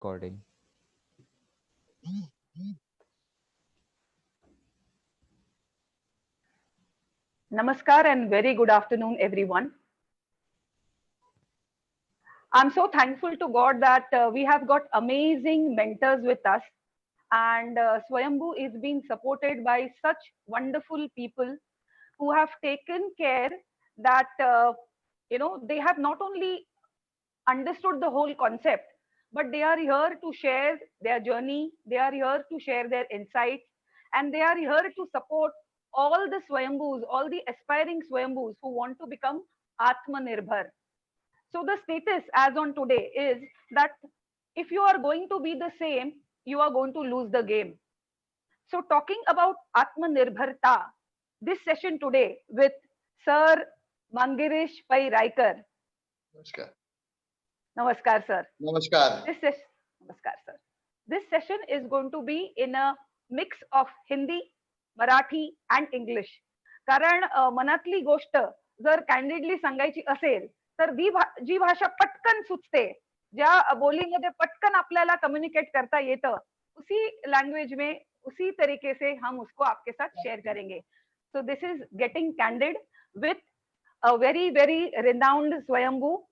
Recording. Namaskar and very good afternoon, everyone. I'm so thankful to God that we have got amazing mentors with us, and Swayambhu is being supported by such wonderful people who have taken care that they have not only understood the whole concept, but they are here to share their journey, they are here to share their insights, and they are here to support all the Swayambhus, all the aspiring Swayambhus who want to become Atmanirbhar. So the status as on today is that if you are going to be the same, you are going to lose the game. So talking about Atmanirbharta, this session today with Sir Mangirish Pai Raikar. Namaskar. Namaskar, sir. Namaskar. Namaskar, sir. This session is going to be in a mix of Hindi, Marathi and English. कारण मनातली गोष्ट जर कॅन्डिडली सांगायची असेल तर जी भाषा पटकन सुचते, ज्या बोलीमध्ये पटकन आपल्याला कम्युनिकेट करता येतं, उसी लैंग्वेज में उसी तरीके से हम उसको आपके साथ शेयर करेंगे. So this is getting candid with a very, very renowned Swayambhu.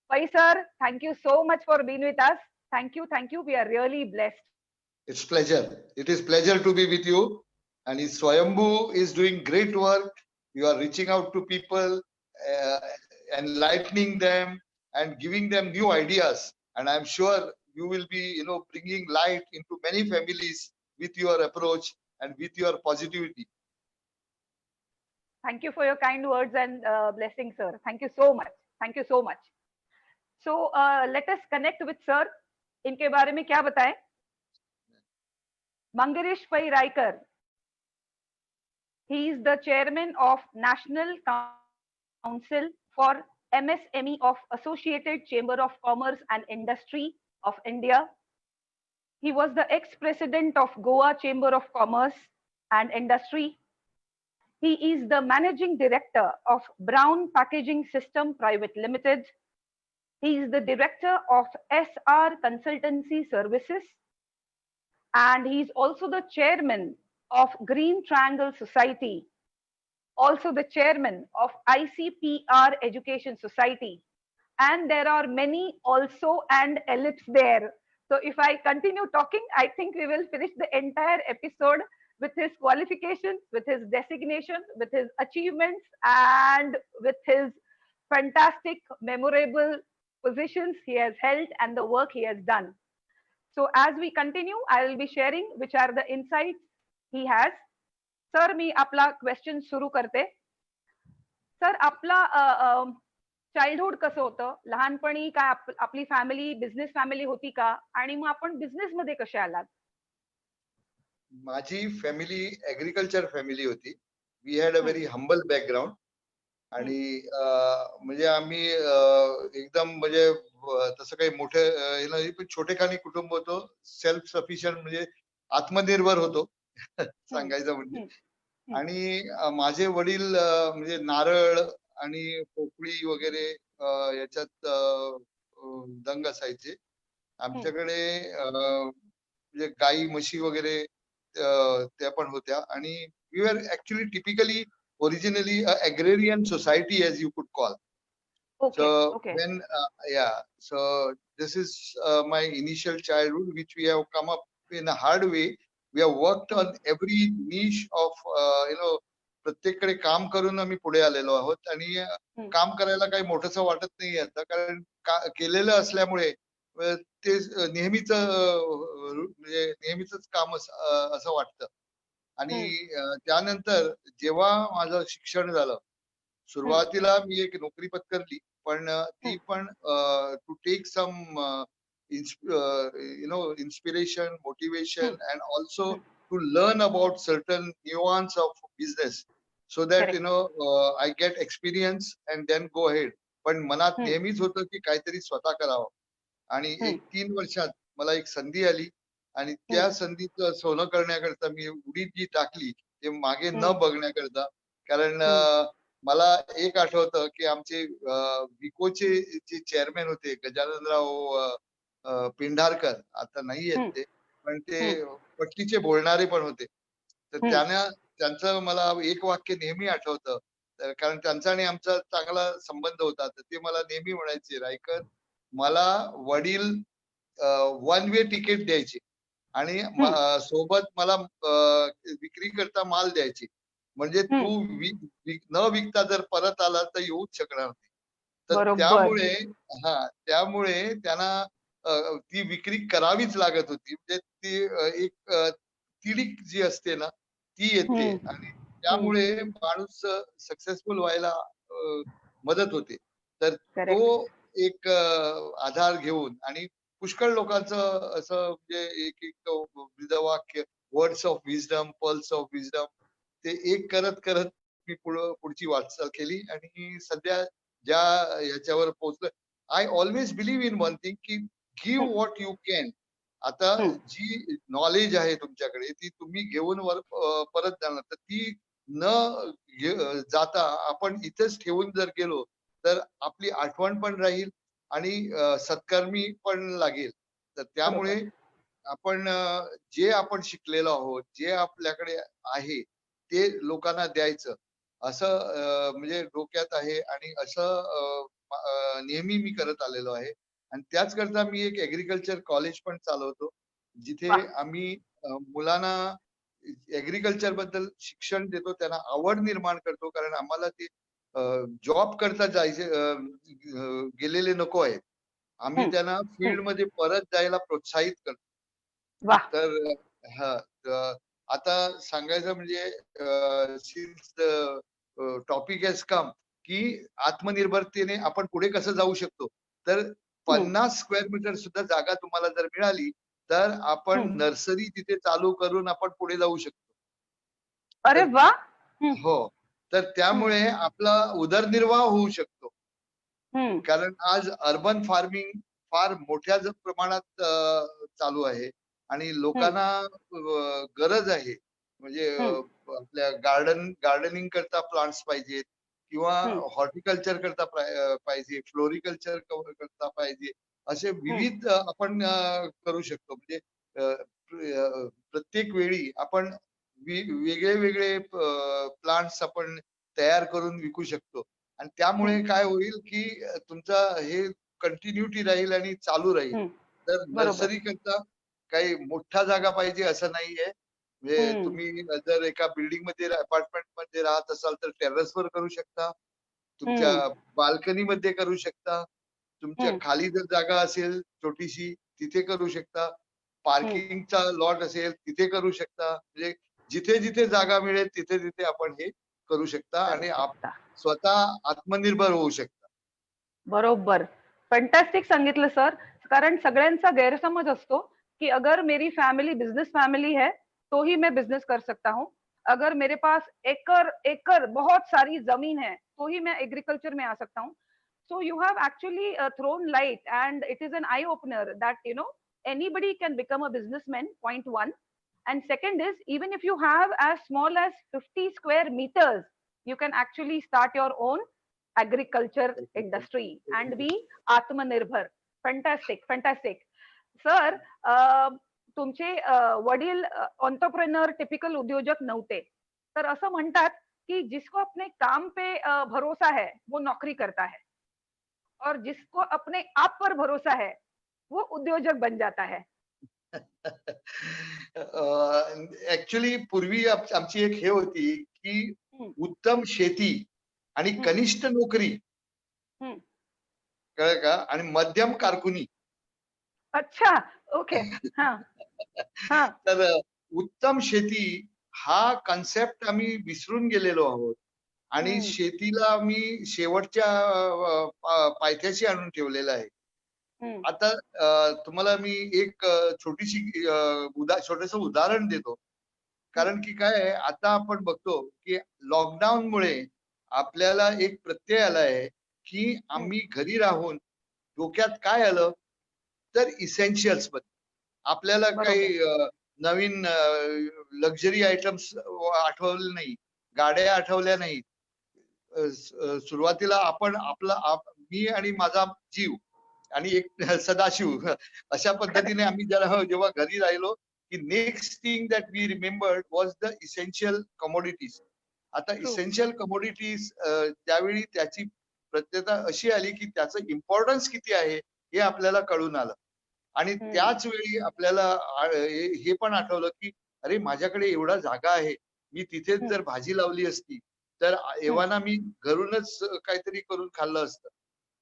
Pai sir, thank you so much for being with us. Thank you, thank you. We are really blessed. It's pleasure. It is pleasure to be with you. And Swayambhu is doing great work. You are reaching out to people, enlightening them, and giving them new ideas. And I'm sure you will be, bringing light into many families with your approach and with your positivity. Thank you for your kind words and blessings, sir. Thank you so much. Thank you so much. So let us connect with sir. इनके बारे में क्या बताएं? Mangirish Pai Raikar. He is the chairman of National Council for MSME of Associated Chamber of Commerce and Industry of India. He was the ex-president of Goa Chamber of Commerce and Industry. He is the managing director of Brown Packaging System Private Limited. He is the director of SR Consultancy Services. And he is also the chairman of Green Triangle Society, also the chairman of ICPR Education Society. And there are many also and ellipse there. So if I continue talking, I think we will finish the entire episode with his qualifications, with his designation, with his achievements, and with his fantastic, memorable positions he has held and the work he has done. So as we continue, I will be sharing which are the insights he has. Sir, मी आपला question सुरू करते. Sir, आपला childhood कसं होतं? लहानपणी काय आपली family business family होती का? आणि मग आपण बिझनेस मध्ये कसे आलात? माझी फॅमिली ऍग्रिकल्चर फॅमिली होती. We had a very humble background. आणि म्हणजे आम्ही एकदम म्हणजे तसं काही मोठे छोटेखानी कुटुंब होतं. सेल्फ सफिशियंट म्हणजे आत्मनिर्भर होतो सांगायचं म्हणजे. आणि माझे वडील म्हणजे नारळ आणि पोकळी वगैरे याच्यात दंग असायचे. आमच्याकडे म्हणजे गाई म्हशी वगैरे त्या पण होत्या. आणि we were actually typically originally a agrarian society, as you could call. Okay, so okay. when so this is my initial childhood, which we have come up in a hard way. We have worked on every niche of प्रत्येककडे काम करून आम्ही पुढे आलेलो आहोत. आणि काम करायला काही मोठंसं वाटत नाही आता, कारण केलेलं असल्यामुळे ते नेहमीच म्हणजे नेहमीच काम असं वाटतं. आणि त्यानंतर जेव्हा माझं शिक्षण झालं, सुरुवातीला मी एक नोकरी पत्करली, पण ती पण to take some inspiration, motivation, and also to learn about certain nuance of business, so that I get experience and then go ahead. पण मनात नेहमीच होतं की काहीतरी स्वतः करावं. आणि 1-3 वर्षात मला एक संधी आली, आणि त्या संधीचं सोनं करण्याकरता मी उडी जी टाकली ते मागे न बघण्याकरता. कारण मला एक आठवतं की आमचे विकोचे जे चेअरमॅन होते गजाननराव पेंढारकर, आता नाही आहेत हं, ते, पण ते हं, पट्टीचे बोलणारे पण होते. तर हं. त्यांचं मला एक वाक्य नेहमी आठवतं. तर कारण त्यांचा आणि आमचा चांगला संबंध होता. तर ते मला नेहमी म्हणायचे, "रायकर, मला वडील वन वे तिकीट द्यायचे आणि हं, सोबत मला विक्री करता माल द्यायचे. म्हणजे हं. तू न विकता जर परत आला तर येऊच शकणार नाही." तर बरोबर. त्यामुळे त्यामुळे त्यांना ती विक्री करावीच लागत होती. म्हणजे ती एक तिडीक जी असते ना, ती येते हं, आणि हं. त्यामुळे माणूस सक्सेसफुल व्हायला मदत होते. तर तो करेक्ट. एक आधार घेऊन आणि पुष्कळ लोकांचं असं म्हणजे एक ब्रीदवाक्य, words of wisdom, pulse of wisdom, ते एक करत मी पुढची वाटचाल केली आणि सध्या ज्या ह्याच्यावर पोहोचलोय. I always believe in one thing की गिव्ह हं, व्हॉट यू कॅन. आता हं, जी नॉलेज आहे तुमच्याकडे ती तुम्ही घेऊन परत जाणार. तर ती न जाता आपण इथेच ठेवून जर गेलो, तर आपली आठवण पण राहील आणि सत्कर्मी पण लागेल. तर त्यामुळे बरोबर. आपण जे आपण शिकलेलो आहोत, जे आपल्याकडे आहे, ते लोकांना द्यायचं. असं म्हणजे डोक्यात आहे आणि असं नेहमी मी करत आलेलो आहे. आणि त्याचकरता मी एक ॲग्रीकल्चर कॉलेज पण चालवतो. जिथे वाह! आम्ही मुलांना ॲग्रीकल्चर बद्दल शिक्षण देतो, त्यांना आवड निर्माण करतो. कारण आम्हाला ते जॉब करता जायचे गेलेले नको आहेत. आम्ही हं, त्यांना हं. फील्डमध्ये परत जायला प्रोत्साहित करतो. वाह! तर हां, आता सांगायचं म्हणजे सिन्स टॉपिक हॅज कम, की आत्मनिर्भरतेने आपण पुढे कसं जाऊ शकतो. तर हं, 50 स्क्वेअर मीटर सुद्धा जागा तुम्हाला जर मिळाली, तर आपण हं. नर्सरी तिथे चालू करून आपण पुढे जाऊ शकतो. अरे तर वाह! हं, हो. तर हं, त्यामुळे आपला उदरनिर्वाह होऊ शकतो. हं, कारण आज अर्बन फार्मिंग फार मोठ्या प्रमाणात चालू आहे आणि हं, लोकांना गरज आहे. म्हणजे हं, आपल्या गार्डनिंग करता प्लांट्स पाहिजेत किंवा हं, हॉर्टिकल्चर करता पाहिजे, फ्लोरिकल्चर करता पाहिजे. असे हं, विविध आपण करू शकतो. म्हणजे प्रत्येक वेळी आपण वेगळे प्लांट्स आपण तयार करून विकू शकतो. आणि हं, त्यामुळे काय होईल, की तुमचा हे कंटिन्यूटी राहील आणि चालू राहील. हं. तर बरोबर. नर्सरी करता काही मोठा जागा पाहिजे असं नाहीये. म्हणजे हं, तुम्ही जर एका बिल्डिंगमध्ये अपार्टमेंटमध्ये राहत असाल तर टेरेसवर करू शकता. तुमच्या हं, बाल्कनीमध्ये करू शकता. तुमच्या हं, खाली जर जागा असेल छोटीशी तिथे करू शकता. हं. पार्किंगचा लॉट असेल तिथे करू शकता. म्हणजे जिथे-जिथे जागा मिळेल तिथे-तिथे आपण हे करू शकता करू आणि शकता. स्वतः आत्मनिर्भर होऊ शकता. बरोबर. फॅन्टास्टिक सांगितलं सर. कारण सगळ्यांचा गैरसमज असतो, की अगर मेरी फैमिली बिज़नेस फैमिली है, तो ही मैं बिज़नेस कर सकता हूँ। अगर मेरे पास एकड़-एकड़ बहुत सारी ज़मीन है, तो ही मैं एग्रीकल्चर में आ सकता हूँ। So you have actually thrown light and it is an eye opener that anybody can become a businessman, point one. And second is, even if you have as small as 50 square meters, you can actually start your own agriculture industry and be Atmanirbhar. Fantastic, fantastic. Sir, तुमचे वडील entrepreneur typical उद्योजक नव्हते. तर असं म्हणतात, की जिसको अपने काम पे भरोसा है, वो नौकरी करता है और जिसको अपने आप पर भरोसा है, वो उद्योजक बन जाता है. ॲक्चुअली पूर्वी आमची एक हे होती, की हं, उत्तम शेती आणि हं, कनिष्ठ नोकरी, हं. कळलं का? आणि मध्यम कारकुनी. अच्छा. ओके. हां, हां. तर उत्तम शेती हा कन्सेप्ट आम्ही विसरून गेलेलो आहोत आणि हं, शेतीला आम्ही शेवटच्या पायथ्याशी आणून ठेवलेलं आहे. हं, आता तुम्हाला मी एक छोटीशी छोटंसं उदाहरण देतो. हं, कारण की काय आहे, आता आपण बघतो की लॉकडाऊनमुळे आपल्याला एक प्रत्यय आला आहे, की हं. आम्ही घरी राहून डोक्यात काय आलं, तर इसेन्शियल्स बद्दल. आपल्याला काही बरोबर. नवीन लक्झरी आयटम्स आठवले नाही. गाड्या आठवल्या नाहीत. सुरुवातीला आपण मी आणि माझा जीव आणि एक सदाशिव. अशा पद्धतीने आम्ही जेव्हा घरी राहिलो, की next thing that we remembered was the essential commodities. आता ट्रू. इसेन्शियल कमोडिटीज त्यावेळी त्याची प्रत्यता अशी आली, की त्याचं इम्पॉर्टन्स किती आहे हे आपल्याला कळून आलं. आणि त्याच वेळी आपल्याला हे पण आठवलं, की अरे माझ्याकडे एवढा जागा आहे. मी तिथेच जर भाजी लावली असती, तर एव्हाना मी घरूनच काहीतरी करून खाल्लं असतं.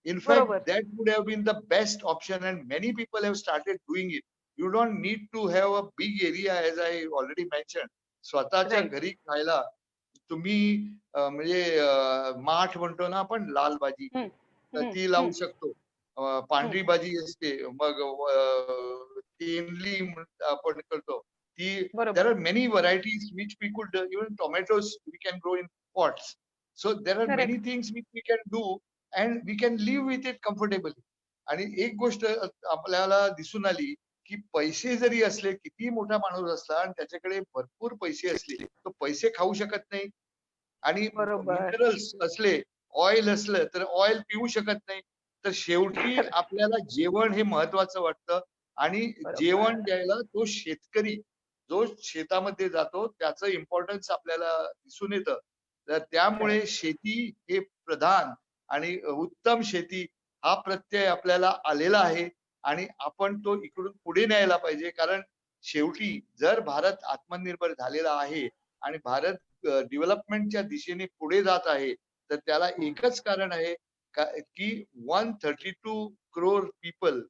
In fact, बरोबर. that would have been the best option, and many people have started doing it. You don't need to have a big area, as I already mentioned. स्वतःच्या राइट. घरी खायला तुम्ही म्हणजे माठ म्हणतो ना आपण, लाल भाजी, हं, तर हं, ती लावू हं, शकतो. हं. पांढरी भाजी असते, मग तेंडली आपण करतो. ती there बरोबर. are many varieties which we could even tomatoes we can grow in pots. So there are many correct. things which we can do and we can live with it comfortably. आणि एक गोष्ट आपल्याला दिसून आली, की पैसे जरी असले, कितीही मोठा माणूस असला आणि त्याच्याकडे भरपूर पैसे असले, तो पैसे खाऊ शकत नाही. आणि बरोबर. मिनरल्स असले, ऑइल असलं, तर ऑइल पिऊ शकत नाही. तर शेवटी करेक्ट. आपल्याला जेवण हे महत्वाचं वाटतं आणि जेवण बरोबर. द्यायला तो शेतकरी, जो शेतामध्ये जातो, त्याचं इम्पॉर्टन्स आपल्याला दिसून येतं. तर त्यामुळे करेक्ट. शेती हे प्रधान आणि उत्तम शेती हा प्रत्यय आपल्याला आलेला आहे आणि आपण तो इकडून पुढे न्यायला पाहिजे. कारण शेवटी जर भारत आत्मनिर्भर झालेला आहे आणि भारत डेव्हलपमेंटच्या दिशेने पुढे जात आहे, तर त्याला एकच कारण आहे की 132 crore people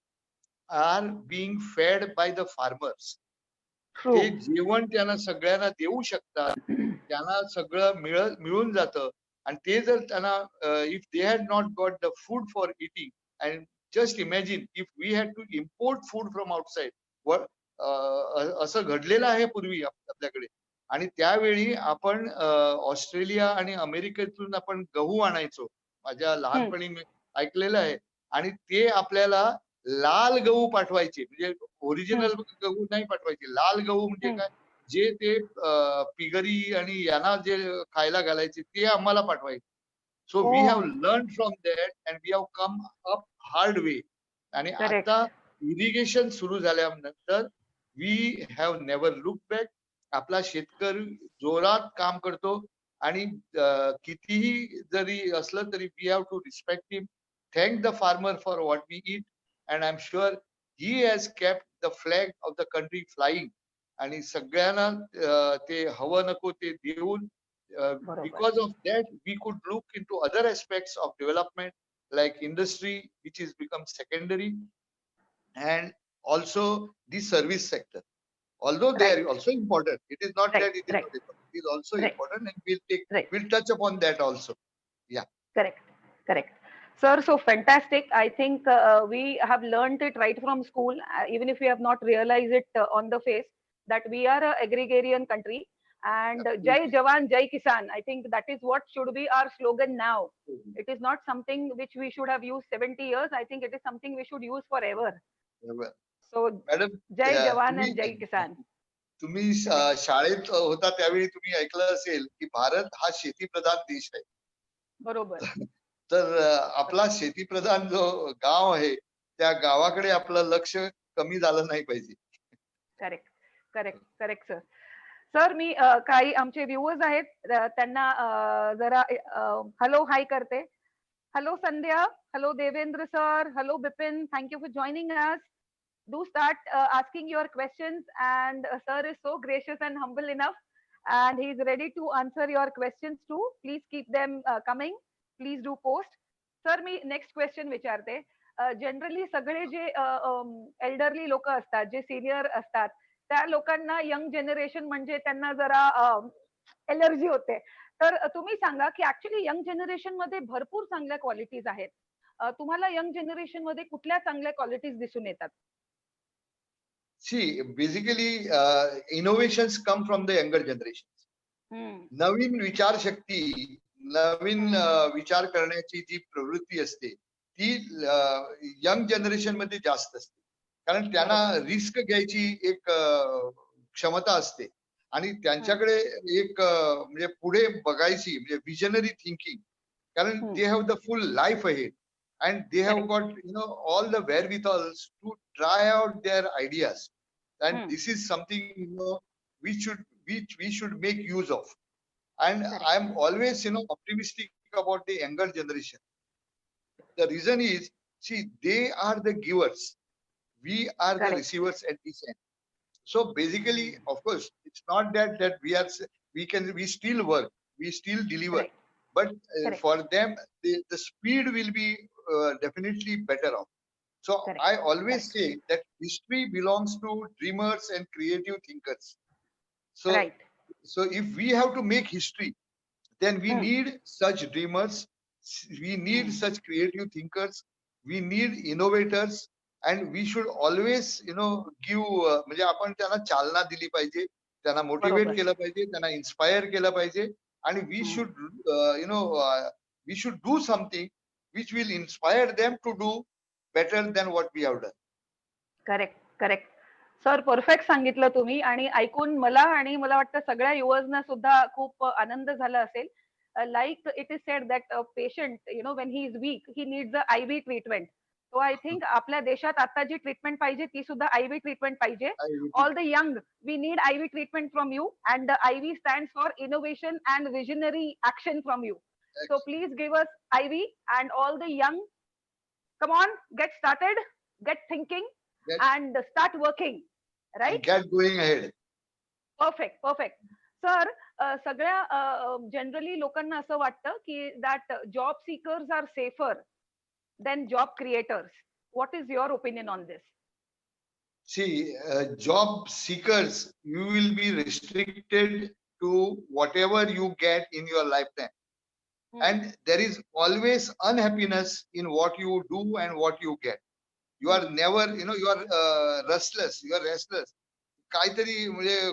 are being fed by the farmers. True. ते जेवण त्यांना सगळ्यांना देऊ शकतात. त्यांना सगळं मिळून जातं आणि ते जर त्यांना if they had not got the food for eating and just imagine if we had to import food from outside व असं घडलेलं आहे पूर्वी आपल्याकडे. आणि त्यावेळी आपण ऑस्ट्रेलिया आणि अमेरिकेतून आपण गहू आणायचो. माझ्या हं, लहानपणी मी ऐकलेलं आहे. आणि ते आपल्याला लाल गहू पाठवायचे, म्हणजे हं, ओरिजिनल गहू नाही पाठवायचे. लाल गहू म्हणजे हं. काय, जे ते पिगरी आणि यांना जे खायला घालायचे ते आम्हाला पाठवायचे. So we have oh! Learn from that and we have come up hard way. आणि आता करेक्ट. इरिगेशन सुरू झाल्यानंतर we have never look back. आपला शेतकरी जोरात काम करतो आणि कितीही जरी असलं तरी we have to respect him, thank the farmer for what we eat, and I'm sure he has kept the flag of the country flying. आणि सगळ्यांना ते हवं नको ते देऊन बरोबर. because of that we could look into other aspects of development like industry which is become secondary, and also the service sector. Although they are right, also important, it is not right, that it is right, not important. It is also right, important, and right. we'll touch upon that also. Yeah. Correct, correct. Sir, so fantastic. I think we have learned it right from school, even if we have not realized it on the face, that we are a agrarian country. And Jai Absolutely. Jawan, Jai Kisan. I think that is what should be our slogan now. It is not something which we should have used 70 years. I think it is something we should use forever. So, madam, Jai Jawan तुम्ही and Jai Kisan. तुम्ही Correct. शाळेत होता त्यावेळी तुम्ही ऐकलं असेल की भारत हा शेतीप्रधान देश आहे. बरोबर. तर आपला शेतीप्रधान जो गाव आहे, त्या गावाकडे आपलं लक्ष कमी झालं नाही पाहिजे. Correct, correct, correct sir. Sir मी काही आमचे व्ह्यूअर्स आहेत त्यांना जरा हॅलो हाय करते. Hello Sandhya, hello Devendra sir, hello Bipin, thank you for joining us. Do start asking your questions, and sir is so gracious and humble enough, and he is ready to answer your questions too. Please keep them coming. Please do post. Sir me next question विचारते. Generally सगळे जे elderly लोक असतात, जे senior असतात, त्या लोकांना young generation म्हणजे त्यांना जरा एलर्जी होते. तर तुम्ही सांगा की ऍक्च्युली यंग जनरेशन मध्ये भरपूर चांगल्या क्वालिटीज आहेत. तुम्हाला यंग जनरेशन मध्ये कुठल्या चांगल्या क्वालिटीज दिसून येतात? See, basically, innovations come from the younger generation. हम्म. नवीन विचारशक्ती, नवीन हम्म. विचार करण्याची जी प्रवृत्ती असते, ती यंग जनरेशन मध्ये जास्त असते. कारण त्यांना बरोबर. रिस्क घ्यायची एक क्षमता असते आणि हम्म. त्यांच्याकडे एक म्हणजे पुढे बघायची म्हणजे विजनरी थिंकिंग. कारण hmm. They have the full life ahead. and they have Correct. got all the wherewithals to try out their ideas, and Hmm. this is something we should make use of. And Correct. I'm always optimistic about the younger generation. The reason is, see, they are the givers, we are the Correct. receivers at this end. So basically, Hmm. of course, it's not that we still work, we still deliver, Correct. but Correct. for them, the speed will be definitely better off. So Correct. I always Correct. say that history belongs to dreamers and creative thinkers. So, Right. so if we have to make history, then we Hmm. need such dreamers, we need Hmm. such creative thinkers, we need innovators, and we should always give म्हणजे आपण त्यांना चालना दिली पाहिजे, त्यांना motivate बरोबर. केलं पाहिजे, त्यांना इन्स्पायर केलं पाहिजे, आणि Hmm. we should do something which will inspire them to do better than what we have done. Correct, correct. Sir perfect सांगितलं तुम्ही आणि ऐकून मला आणि मला वाटतं सगळ्या युवर्सना सुद्धा खूप आनंद झाला असेल. Like it is said that patient when he is weak he needs a IV treatment. So I think आपल्या देशात आता जी ट्रीटमेंट पाहिजे ती सुद्धा आयव्ही ट्रीटमेंट पाहिजे. I all the young we need IV treatment from you and IV stands for innovation and visionary action from you. So please give us IV and all the young, come on, get started, get thinking get, and start working, and right? get going ahead. Perfect, perfect. Sir सगळ्या generally लोकांना असं वाटतं की that job seekers are safer than job creators. What is your opinion on this? See, job seekers, you will be restricted to whatever you get in your lifetime. And there is always unhappiness in what you do and what you get. You are never, you are restless, you are restless. काहीतरी म्हणजे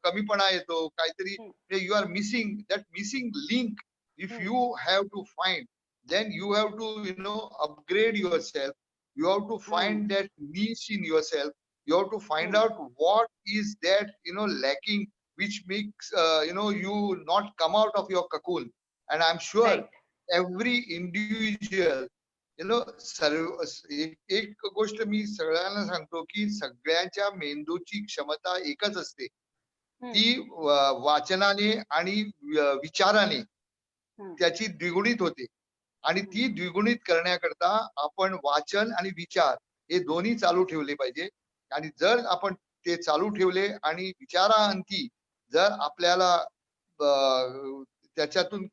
कमीपणा येतो, काहीतरी you are missing that missing link. If you have to find, then you have to upgrade yourself. You have to find that niche in yourself. You have to find out what is that lacking, which makes you not come out of your cocoon. And I'm sure Right. every individual सर्व एक गोष्ट मी सगळ्यांना सांगतो की सगळ्यांच्या मेंदूची क्षमता एकच असते, ती वाचनाने आणि विचाराने त्याची द्विगुणित होते. आणि ती द्विगुणित करण्याकरता आपण वाचन आणि विचार हे दोन्ही चालू ठेवले पाहिजे. आणि जर आपण ते चालू ठेवले आणि विचारांती जर आपल्याला त्याच्यातून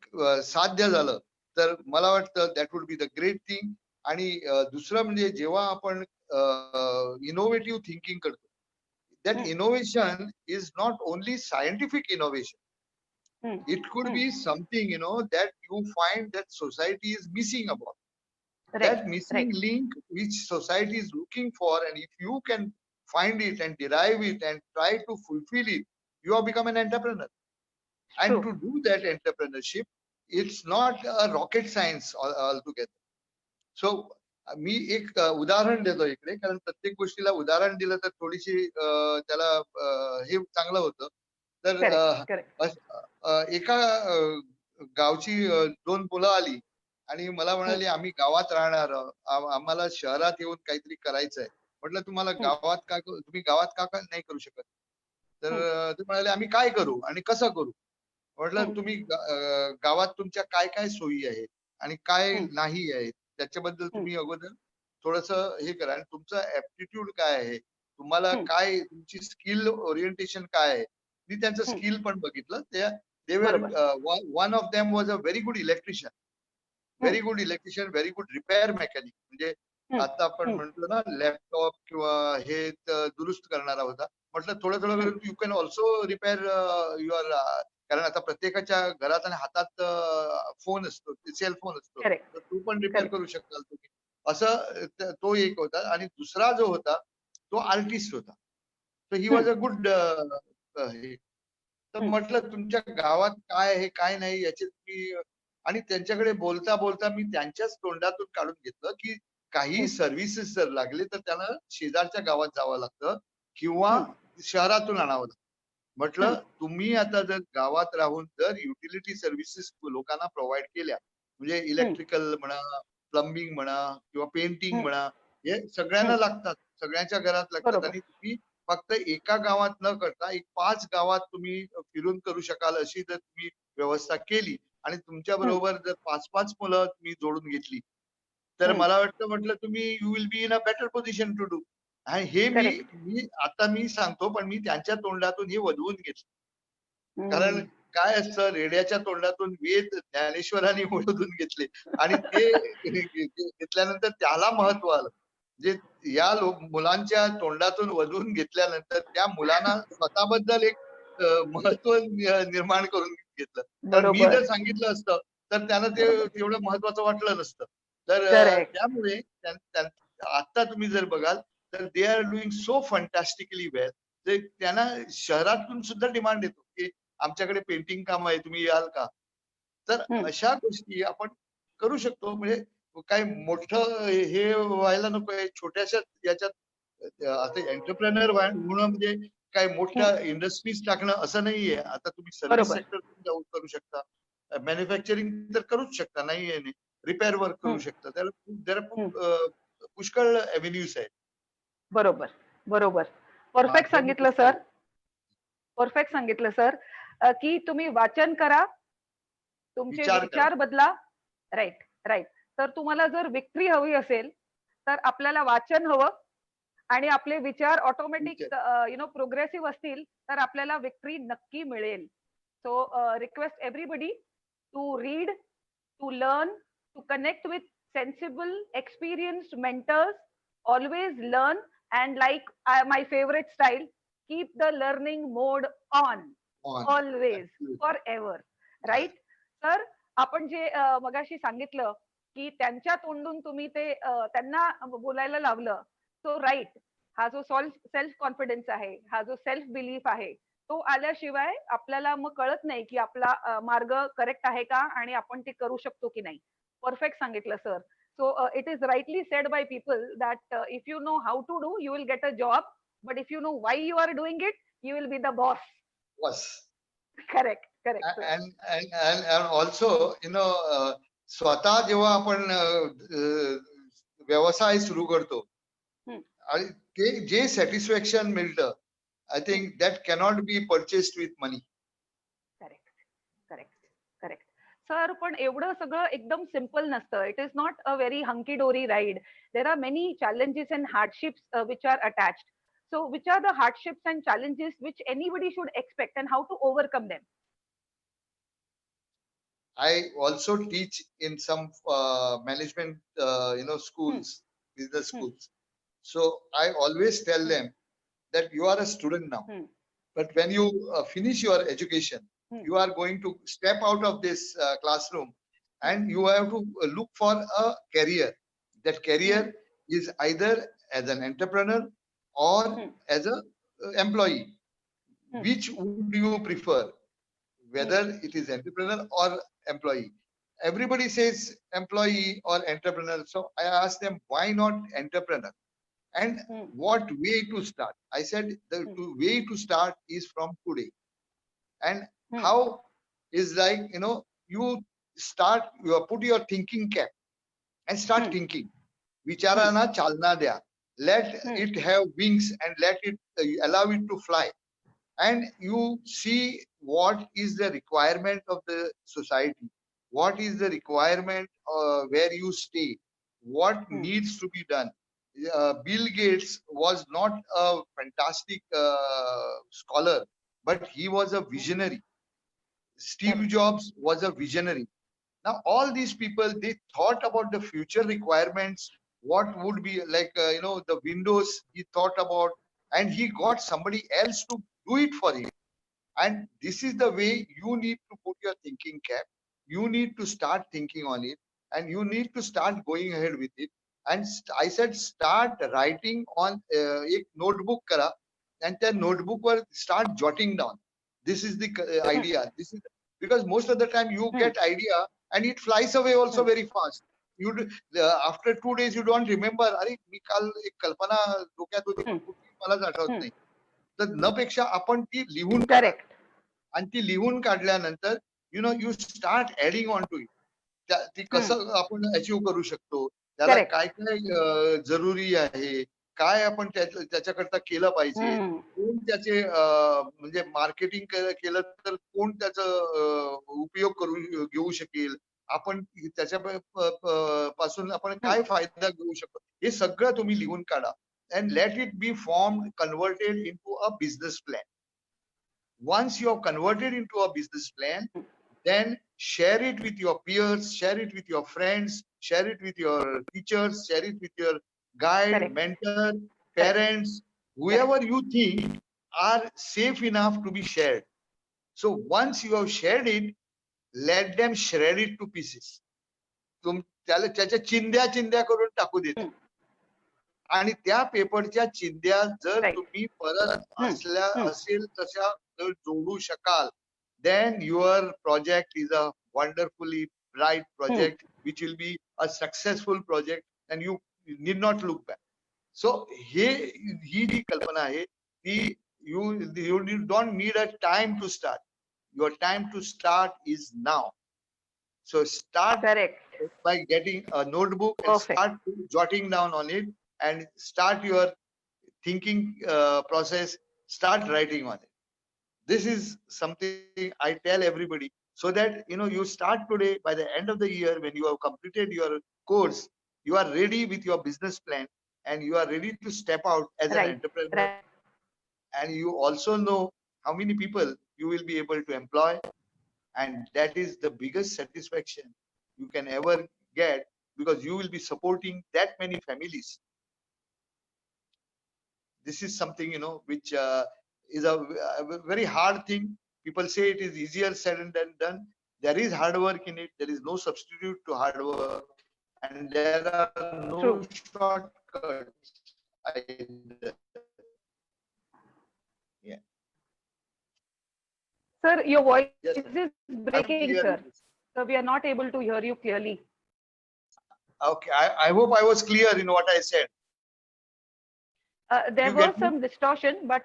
साध्य झालं, तर मला वाटतं that would be the great thing. आणि दुसरं म्हणजे जेव्हा आपण इनोव्हेटिव्ह थिंकिंग करतो, that innovation is not only scientific innovation. It could be something that you find that society is missing about. Right. That missing Right. link which society is looking for, and if you can find it and derive it and try to fulfill it, you have become an entrepreneur. And to do that entrepreneurship, it's not a rocket science altogether. So मी एक उदाहरण देतो इकडे, कारण प्रत्येक गोष्टीला उदाहरण दिलं तर थोडीशी त्याला हे चांगलं होतं. तर एका गावची दोन मुलं आली आणि मला म्हणाली, आम्ही गावात राहणार आहोत, आम्हाला शहरात येऊन काहीतरी करायचंय. म्हटलं, तुम्हाला तुम्ही गावात का नाही करू शकत? तर ते म्हणाले, आम्ही काय करू आणि कसं करू? म्हटलं, तुम्ही गावात तुमच्या काय काय सोयी आहेत आणि काय नाही आहेत त्याच्याबद्दल तुम्ही अगोदर थोडस हे करा. आणि तुमचं ऍप्टिट्यूड काय आहे, तुम्हाला काय, तुमची स्किल ओरिएंटेशन काय आहे. मी त्यांचं स्किल पण बघितलं. One of them was a very good electrician, very good electrician, very good repair mechanic. म्हणजे आता आपण म्हणतो ना लॅपटॉप किंवा हे दुरुस्त करणारा होता. म्हटलं, थोडं थोडं you can also repair your, कारण आता प्रत्येकाच्या घरात आणि हातात फोन असतो, सेल फोन असतो, तर तू पण रिपेअर करू शकाल तुम्ही. असं तो एक होता. आणि दुसरा जो होता तो आर्टिस्ट होता. तर ही वॉज अ गुड. तर म्हटलं, तुमच्या गावात काय आहे काय नाही याचे तुम्ही, आणि त्यांच्याकडे बोलता बोलता मी त्यांच्याच तोंडातून काढून घेतलं की काही सर्व्हिसेस जर लागले तर त्यांना शेजारच्या गावात जावं लागतं किंवा शहरातून आणावं लागतं. म्हटलं, तुम्ही आता जर गावात राहून जर युटिलिटी सर्व्हिसेस लोकांना प्रोव्हाइड केल्या, म्हणजे इलेक्ट्रिकल म्हणा प्लंबिंग म्हणा किंवा पेंटिंग हम्म, म्हणा, हे सगळ्यांना हम्म, लागतात, सगळ्यांच्या घरात लागतात. बरोबर. आणि तुम्ही फक्त एका गावात न करता एक 5 गावात तुम्ही फिरून करू शकाल अशी जर तुम्ही व्यवस्था केली आणि तुमच्या हम्म, बरोबर जर 5-5 मुलं तुम्ही जोडून घेतली, तर हम्म, मला वाटतं म्हटलं तुम्ही you will be in a better position to do. आणि हे मी करेक्ट. मी आता मी सांगतो, पण मी त्यांच्या तोंडातून हे वधवून घेतलं. कारण हम्म. काय असतं, रेड्याच्या तोंडातून वेद ज्ञानेश्वरांनी ओढून घेतले आणि ते घेतल्यानंतर त्याला महत्व आलं. जे या मुलांच्या तोंडातून वधवून घेतल्यानंतर त्या मुलांना स्वतःबद्दल एक महत्व निर्माण करून घेतलं. कारण मी जर बरोबर. सांगितलं असतं, तर त्यांना ते बरोबर. तेवढं महत्वाचं वाटलं नसतं. तर करेक्ट. त्यामुळे आता तुम्ही जर बघाल, तर they are doing so fantastically well. ते त्यांना शहरातून सुद्धा डिमांड येतो, की आमच्याकडे पेंटिंग काम आहे, तुम्ही याल का? तर हम्म, अशा गोष्टी आपण करू शकतो. म्हणजे काही मोठं हे व्हायला नकोय. छोट्याशा याच्यात आता एंटरप्रेन्योर होणं म्हणजे काही हम्म, मोठ्या इंडस्ट्रीज टाकणं असं नाहीये. आता तुम्ही सर्व्हिस बरोबर. सेक्टर जाऊन करू शकता. मॅन्युफॅक्चरिंग तर करूच शकता, नाहीये नाही. रिपेअर वर्क करू हम्म, शकता. त्याला त्याला हम्म, खूप पुष्कळ एव्हेन्यूज आहेत. बरोबर. बरोबर. परफेक्ट माध्यम सांगितलं पुष्कळ सर. आहेत. परफेक्ट सांगितलं सर. की तुम्ही वाचन करा, तुमचे विचार करा. विचार बदला. Right, right. तर तुम्हाला जर विक्ट्री हवी असेल, तर आपल्याला वाचन हवं आणि आपले विचार विचार. ऑटोमॅटिक प्रोग्रेसिव्ह असतील, तर आपल्याला विक्ट्री नक्की मिळेल. So request everybody to read, to learn, to connect with sensible, experienced mentors, always learn, and like my favorite style, keep the learning mode on, on. always, forever. Right? तर आपण जे मगाशी सांगितलं, की त्यांच्या तोंडून तुम्ही ते त्यांना बोलायला लावलं. सो राईट, हा जो सेल्फ कॉन्फिडन्स आहे, हा जो सेल्फ बिलीफ आहे, तो आल्याशिवाय आपल्याला मग कळत नाही, की आपला मार्ग करेक्ट आहे का आणि आपण ते करू शकतो की नाही. परफेक्ट सांगितलं sir. So it is rightly said by people that if you know how to do, you will get a job. But if you know why you are doing it, you will be the boss. बस. Correct, correct sir. and also you know स्वतः जेव्हा आपण व्यवसाय सुरू करतो आणि ते जे सॅटिस्फॅक्शन मिळतं, I think that cannot be purchased with money. Correct, correct, correct. Sir, पण एवढं सगळं एकदम सिम्पल नसतं. It is not a very hunky dory ride. There are many challenges and hardships which are attached. So, which are the hardships and challenges which anybody should expect and how to overcome them? I also teach in some management Hmm, schools, business hmm, schools. So I always tell hmm, them that you are a student now, hmm, but when you finish your education, hmm, you are going to step out of this classroom hmm, and you have to look for a career. That hmm, career is either as an entrepreneur or hmm, as a employee. hmm, Which would you prefer, hmm, whether it is entrepreneur or employee? Everybody says employee or entrepreneur. So I asked them, why not entrepreneur? And hmm, what way to start? I said the hmm, way to start is from today. And hmm, how is like, you start, you put your thinking cap and start hmm, thinking. hmm, Vicharana chalna dya. Let hmm, it have wings and let it allow it to fly. And you see what is the requirement of the society, what is the requirement where you stay, what hmm, needs to be done. Bill Gates was not a fantastic scholar, but he was a hmm. visionary. Steve Correct. Jobs was a visionary. Now all these people, they thought about the future requirements, what would be like, the windows he thought about, and he got somebody else to do it for him. And this is the way you need to put your thinking cap. You need to start thinking on it and you need to start going ahead with it. And I said, start writing on a notebook kara, and that notebook will start jotting down. This is the Hmm, idea. This is because most of the time you hmm, get idea and it flies away also hmm, very fast. After 2 days you don't remember. अरे मी काल एक कल्पना डोक्यात होती पण hmm, कुठली मलाच आठवत hmm. नाही. तर न पेक्षा आपण ती लिहून काढा Correct. आणि ती लिहून काढल्यानंतर you start adding on to it. ती कसं आपण अचीव्ह करू शकतो, त्याला Correct. काय काय जरुरी आहे, काय आपण त्याच्याकरता केलं पाहिजे, कोण त्याचे म्हणजे मार्केटिंग केलं तर कोण त्याचं उपयोग करून घेऊ शकेल, आपण त्याच्या पासून आपण काय फायदा घेऊ शकतो, हे सगळं तुम्ही लिहून काढा. And let it be formed, converted into a business plan. Once you have converted into a business plan, then share it with your peers, share it with your friends, share it with your teachers, share it with your guide, Correct. mentor, parents, whoever you think are safe enough to be shared. So once you have shared it, let them shred it to pieces. त्याला त्याच्या चिंध्या चिंध्या करून टाकू देतात. आणि त्या पेपरच्या चिंध्या जर Right. तुम्ही परत हम्म. असेल तशा जर जोडू शकाल, then your project is a wonderfully bright project which will be a successful project and you need not look back. So ही जी कल्पना आहे ती you don't need a time to start. Your time to start is now. So start Correct. by getting a notebook and Perfect. start jotting down on it and start your thinking process, start writing on it. This is something I tell everybody so that you start today. By the end of the year, when you have completed your course, you are ready with your business plan and you are ready to step out as an Right. entrepreneur. Right. And you also know how many people you will be able to employ, and that is the biggest satisfaction you can ever get, because you will be supporting that many families. This is something which is a very hard thing. People say it is easier said than done. There is hard work in it. There is no substitute to hard work, and there are no True. shortcuts either. Yeah. Sir, your voice Yes, is I'm breaking, clear sir. with this. So we are not able to hear you clearly. Okay, I hope I was clear in what I said. There You was get me? some distortion, but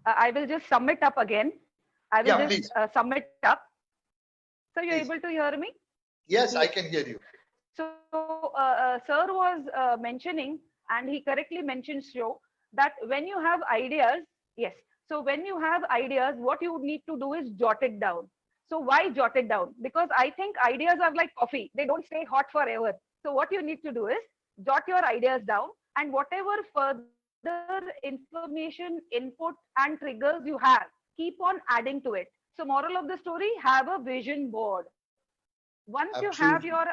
I will just sum it up again. I will Yeah, just please. sum it up. So you're Please. able to hear me? Yes, I Yes. can hear you. So sir was mentioning, and he correctly mentioned so that when you have ideas, yes. So when you have ideas, what you need to do is jot it down. So why jot it down? Because I think ideas are like coffee; they don't stay hot forever. So what you need to do is jot your ideas down, and whatever further information, input, and triggers you have, keep on adding to it. So moral of the story: have a vision board. Once you have Absolutely. your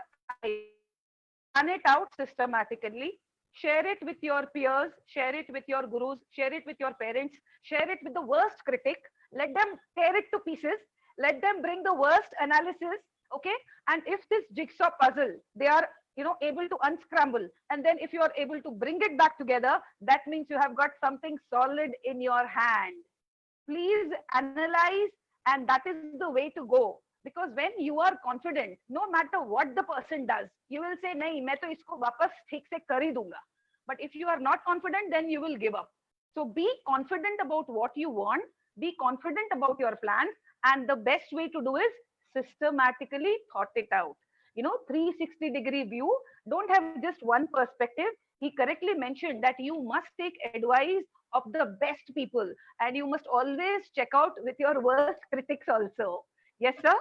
plan it out systematically, share it with your peers, share it with your gurus, share it with your parents, share it with the worst critic, let them tear it to pieces, let them bring the worst analysis, okay? And if this jigsaw puzzle they are able to unscramble, and then if you are able to bring it back together, that means you have got something solid in your hand. Please analyze, and that is the way to go. Because when you are confident, no matter what the person does, you will say nahi main to isko wapas theek se kar hi dunga. But if you are not confident, then you will give up. So be confident about what you want, be confident about your plans, and the best way to do is systematically thought it out. 360-degree view. Don't have just one perspective. He correctly mentioned that you must take advice of the best people, and you must always check out with your worst critics also. Yes, sir.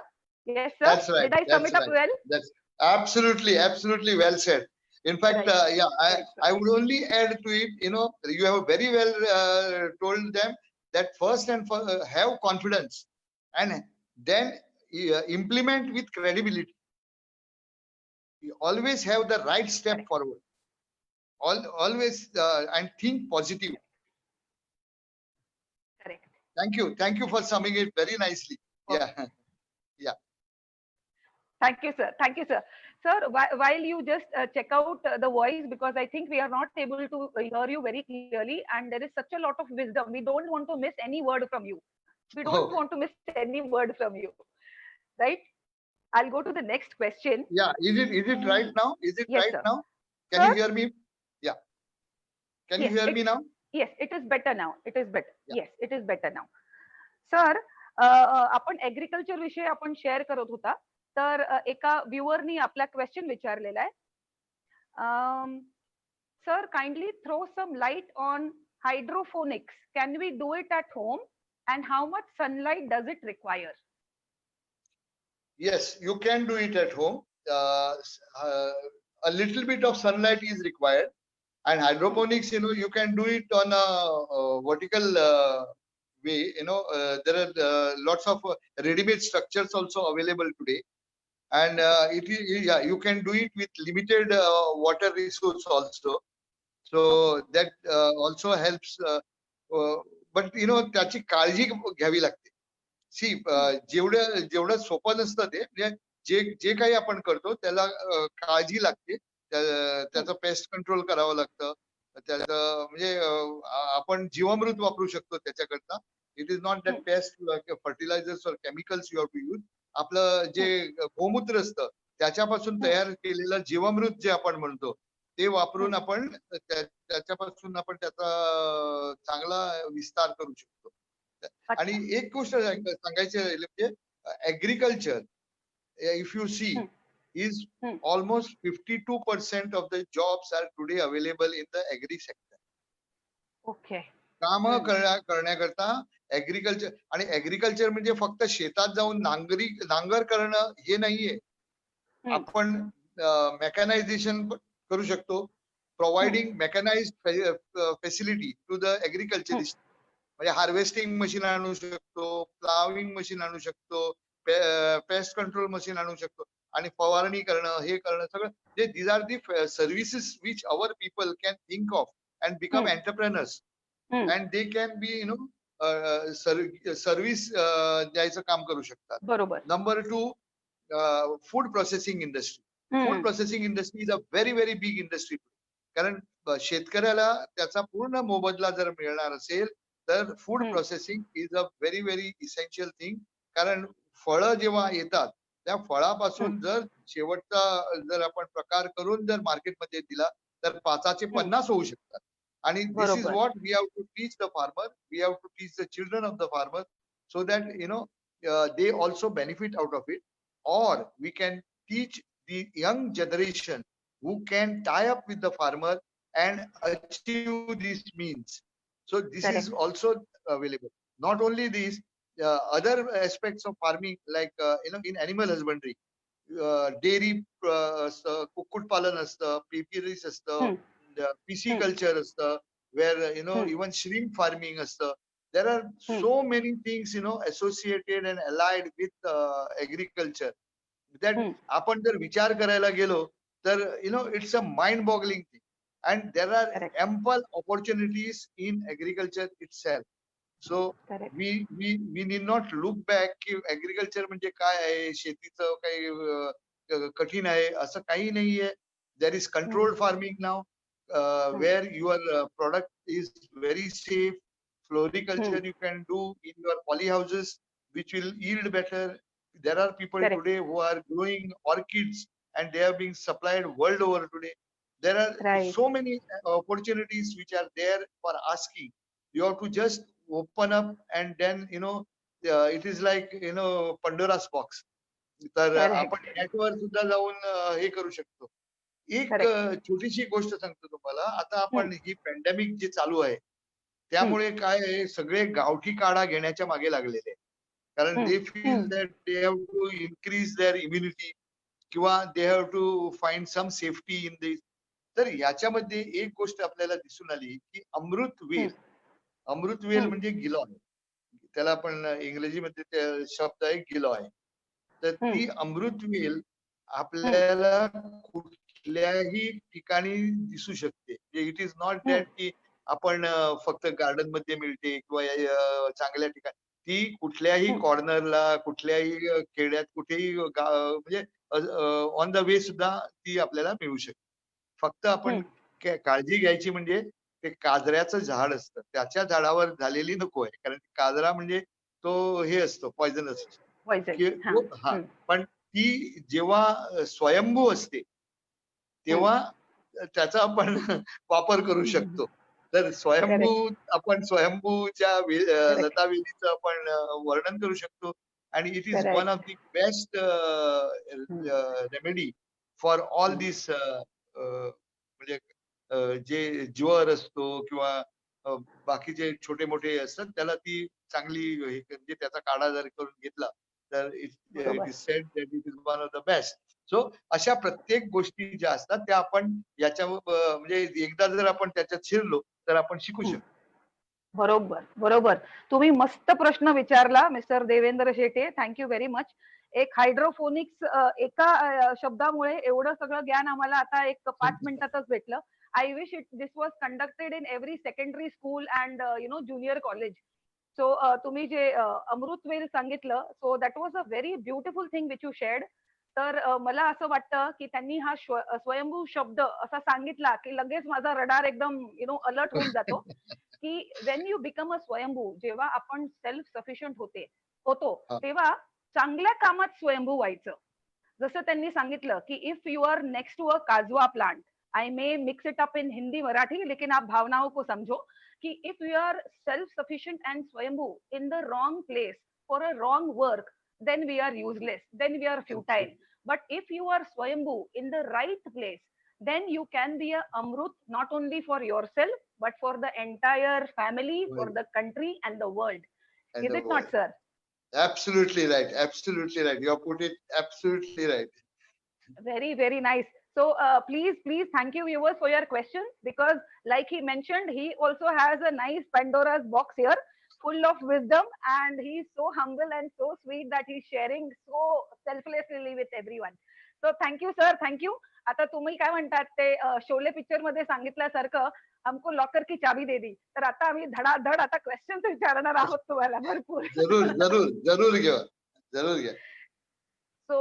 Yes, sir. That's right. Did I sum That's it up right. well? That's absolutely well said. In fact, Right. yeah, Right, sir. I would only add to it. You have very well told them that first and have confidence, and then implement with credibility. You always have the right step Correct. forward. Always and think positive. Correct. Thank you for summing it very nicely. Yeah. Yeah. Thank you, sir. Thank you, sir. Sir, while you just check out the voice, because I think we are not able to hear you very clearly, and there is such a lot of wisdom. We don't want to miss any word from you. We don't Oh, want to miss any word from you, right? I'll go to the next question. yeah. Is it right now? Is it Yes, right sir. now? Can you Sir, hear me? Yeah. Can you yes, hear me now? yes, it is better now. It is better. Yeah. Yes, it is better now. Sir आपण agriculture विषयी आपण share करत होता. तर एका व्ह्युअरनी आपला question विचारलेला आहे. Sir, kindly throw some light on hydroponics. Can we do it at home and how much sunlight does it require? Yes, you can do it at home. A little bit of sunlight is required, and hydroponics, you can do it on a vertical way. There are lots of ready-made structures also available today, and yeah, you can do it with limited water resource also. So that also helps. But त्याची काळजी घ्यावी लागते. सी जेवढं सोपं नसतं ते, म्हणजे जे काही आपण करतो त्याला काळजी लागते. त्याचं पेस्ट कंट्रोल करावं लागतं. त्याचं म्हणजे आपण जीवामृत वापरू शकतो त्याच्याकरता. It is not that pest fertilizers और chemicals you have to use. आपलं जे गोमूत्र असतं त्याच्यापासून तयार केलेलं जीवामृत जे आपण म्हणतो ते वापरून आपण त्याच्यापासून आपण त्याचा चांगला विस्तार करू शकतो. आणि एक गोष्ट सांगायची राहिली म्हणजे agriculture, if you see, is almost 52% of the jobs are today available in the agri sector. Okay. काम करण्याकरता ऍग्रिकल्चर, आणि ऍग्रिकल्चर म्हणजे फक्त शेतात जाऊन नांगर करणं हे नाहीये. आपण मेकॅनायझेशन करू शकतो. Providing mechanized facility to the agriculturist. म्हणजे हार्वेस्टिंग मशीन आणू शकतो, प्लाविंग मशीन आणू शकतो, पेस्ट कंट्रोल मशीन आणू शकतो, आणि फवारणी करणं, हे करणं सगळं. These are the services which our people can think of and become entrepreneurs, and they can be service द्यायचं काम करू शकतात. बरोबर. Number 2, food processing industry. Food processing industry is a very very big industry. कारण शेतकऱ्याला त्याचा पूर्ण मोबदला जर मिळणार असेल तर food processing is a very very essential thing. कारण फळं जेव्हा येतात त्या फळापासून जर शेवटचा जर आपण प्रकार करून जर मार्केटमध्ये दिला तर 5चे 50 होऊ शकतात. आणि this is what we have to teach the farmer, we have to teach the children of the farmer, so that they also benefit out of it. Or we can teach the young generation who can tie up with the farmer and achieve these means. So this is also available. Not only these, other aspects of farming, like in animal husbandry, dairy, कुक्कुटपालन असतं, पेपीरीस असतं, pisciculture असतं, where even shrimp farming असतं. There are so many things associated and allied with agriculture that आपण जर विचार करायला गेलो तर it's a mind boggling thing, and there are ample opportunities in agriculture itself. So we need not look back की agriculture म्हणजे काय आहे, शेतीचं काही कठीण आहे असं काही नाहीये. There is controlled farming now, where your product is very safe. Floriculture you can do in your polyhouses, which will yield better. There are people today who are growing orchids and they are being supplied world over today. There are so many opportunities which are there for asking. You have to just open up, and then it is like Pandora's box. तर आपण नेटवर सुद्धा जाऊन हे करू शकतो. एक छोटीशी गोष्ट सांगतो तुम्हाला. आता आपण ही पॅन्डेमिक जे चालू आहे त्यामुळे काय आहे, सगळे गावठी काढा घेण्याच्या मागे लागलेले. कारण they feel that they have to increase their immunity, किंवा they have to find some safety in this. तर याच्यामध्ये एक गोष्ट आपल्याला दिसून आली की अमृतवेल. अमृतवेल म्हणजे गिलॉय. त्याला आपण इंग्रजीमध्ये शब्द आहे गिलॉय. तर ती अमृतवेल आपल्याला कुठल्याही ठिकाणी दिसू शकते. इट इज नॉट दॅट की आपण फक्त गार्डन मध्ये मिळते किंवा चांगल्या ठिकाणी. ती कुठल्याही कॉर्नरला, कुठल्याही खेड्यात, कुठेही म्हणजे ऑन द वे सुद्धा ती आपल्याला मिळू शकते. फक्त आपण काळजी घ्यायची म्हणजे ते काजऱ्याचं झाड असतं त्याच्या झाडावर झालेली नको आहे. कारण काजरा म्हणजे तो हे असतो, पॉइझनस असतो. पण ती जेव्हा स्वयंभू असते तेव्हा त्याचा आपण वापर करू शकतो. तर आपण स्वयंभूच्या लतावेलीचं आपण वर्णन करू शकतो. and it is Correct. one of the best remedy for all these म्हणजे जे ज्वर असतो किंवा बाकीचे छोटे मोठे असतात त्याला ती चांगली म्हणजे त्याचा काढा जर करून घेतला तर it is said that it is one of the best. So अशा प्रत्येक गोष्टी ज्या असतात त्या आपण याच्यावर म्हणजे एकदा जर आपण त्याच्यात शिरलो तर आपण शिकू शकतो. बरोबर बरोबर. तुम्ही मस्त प्रश्न विचारला mister Devendra Shete. Thank you very much. एक हायड्रोफोनिक्स एका शब्दामुळे एवढं सगळं ज्ञान आम्हाला आता एक 5 मिनिटातच भेटलं. I wish it this was conducted in every secondary school and junior college. So तुम्ही जे अमृत वेल सांगितलं, so that was a very beautiful thing which you shared. तर मला असं वाटतं की त्यांनी हा स्वयंभू शब्द असा सांगितला की लगेच माझा रडार एकदम अलर्ट होऊन जातो. की वेन यू बिकम अ स्वयंभू, जेव्हा आपण सेल्फ सफिशियंट होतो तेव्हा चांगल्या कामात स्वयंभू व्हायचं. जसं त्यांनी सांगितलं की if you are next to a काजवा plant, I may mix it up in Hindi Marathi लेकिन आप भावनाओं को समझो, कि if you are self sufficient and स्वयंभू in the wrong place for a wrong work, then we are useless, then we are futile. But if you are swayambhu in the right place, then you can be a amrut not only for yourself but for the entire family, for the country and the world. And Is the it world. not, sir? Absolutely right. Absolutely right. You have put it absolutely right. Very, very nice. So please, thank you viewers for your questions, because like he mentioned, he also has a nice Pandora's box here full of wisdom, and he's so humble and so sweet that he's sharing so selflessly with everyone. So thank you, sir. Thank you. आता तुम्ही काय म्हणतात ते Sholay picture मध्ये सांगितल्यासारखं हमको locker की चाबी दे दी, तर आता आम्ही धडाधड आता क्वेश्चन्स विचारणार आहोत तुम्हाला भरपूर. जरूर जरूर जरूर घ्या जरूर घ्या. So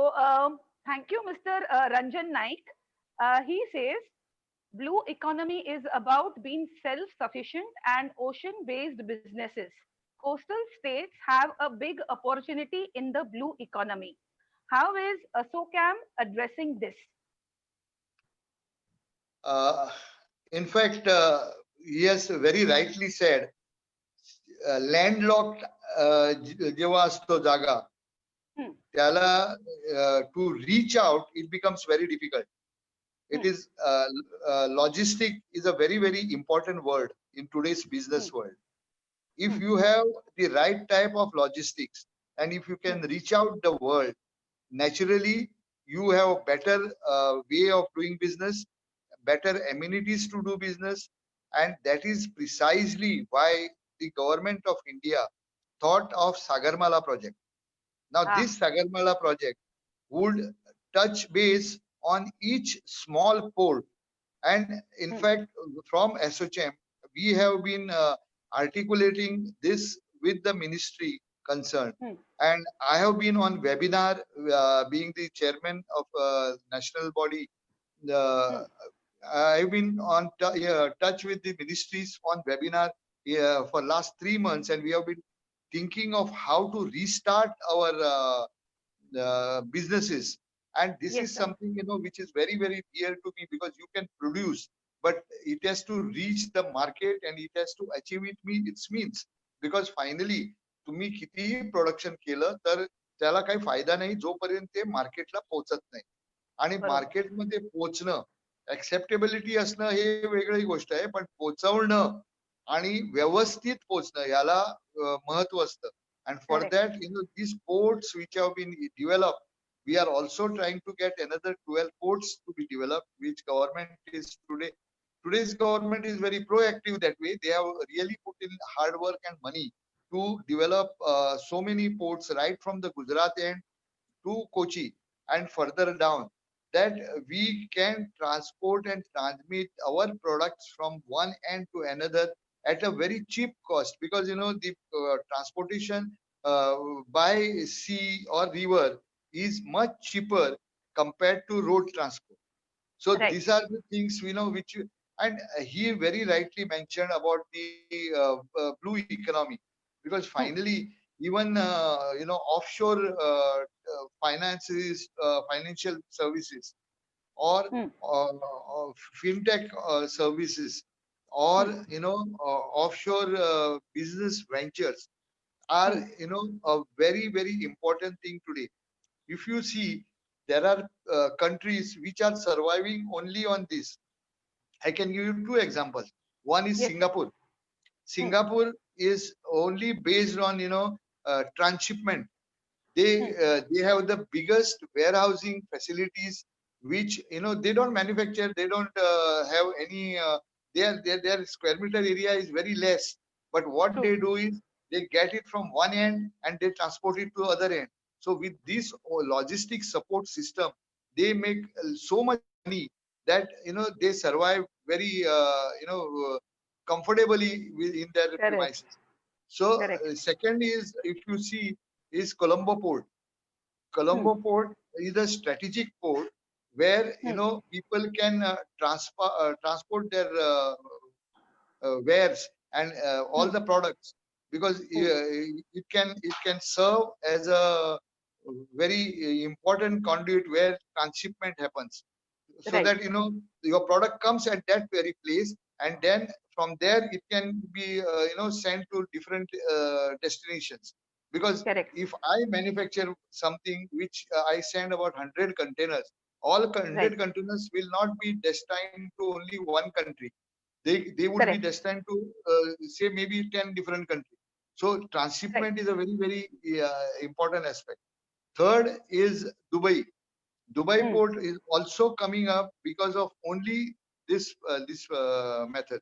thank you, Mr. Ranjan Naik. He says, blue economy is about being self-sufficient and ocean-based businesses. Coastal states have a big opportunity in the blue economy. How is ASOCAM addressing this? In fact, he has very rightly said, landlocked जेव्हा असतो जागा त्याला to reach out, it becomes very difficult. It is logistic is a very, very important word in today's business world. If you have the right type of logistics and if you can reach out the world, naturally you have a better way of doing business, better amenities to do business, and that is precisely why the government of India thought of Sagarmala project. Now this Sagarmala project would touch base on each small port, and in fact from ASOCHAM we have been articulating this with the ministry concerned, and I have been on webinar being the chairman of national body. I've been on touch with the ministries on webinar for last 3 months, and we have been thinking of how to restart our businesses. And this is something which is very, very dear to me, because you can produce, but it has to reach the market and it has to achieve its means. Because finally तुम्ही कितीही production केलं तर त्याला काही फायदा नाही जोपर्यंत ते मार्केटला पोहोचत नाही. आणि मार्केटमध्ये पोहोचणं, ऍक्सेप्टेबिलिटी असणं हे वेगळी गोष्ट आहे, पण पोहोचवणं आणि व्यवस्थित पोहोचणं याला महत्व असतं. And for that, these ports which have been developed, we are also trying to get another 12 ports to be developed, which government is today's government is very proactive that way. They have really put in hard work and money to develop so many ports right from the Gujarat end to Kochi and further down, that we can transport and transmit our products from one end to another at a very cheap cost, because the transportation by sea or river is much cheaper compared to road transport. So these are the things which and he very rightly mentioned about the blue economy, because finally even offshore finances, financial services, or fintech services, or offshore business ventures are, Hmm. a very, very important thing today. If you see, there are countries which are surviving only on this. I can give you two examples. One is Yes. Singapore. Hmm. Singapore is only based on, transshipment. They Hmm. they have the biggest warehousing facilities, which, they don't manufacture. They don't have any. Their square meter area is very less. But what True. they do is they get it from one end and they transport it to other end. So with this logistics support system, they make so much money that, they survive very, comfortably within their Correct. premises. So Correct. second is, if you see, is Colombo port. Hmm. Colombo port is a strategic port where, Hmm. people can transport their wares and all Hmm. the products, because Hmm. it can serve as a very important conduit where transshipment happens, so Right. that, your product comes at that very place, and then from there it can be, sent to different destinations. Because Correct. if I manufacture something which I send about 100 containers, all Right. 100 containers will not be destined to only one country. They would be Correct. destined to, say, maybe 10 different countries. So Right. transshipment is a very, very important aspect. Third is Dubai. Dubai Hmm. port is also coming up because of only this method,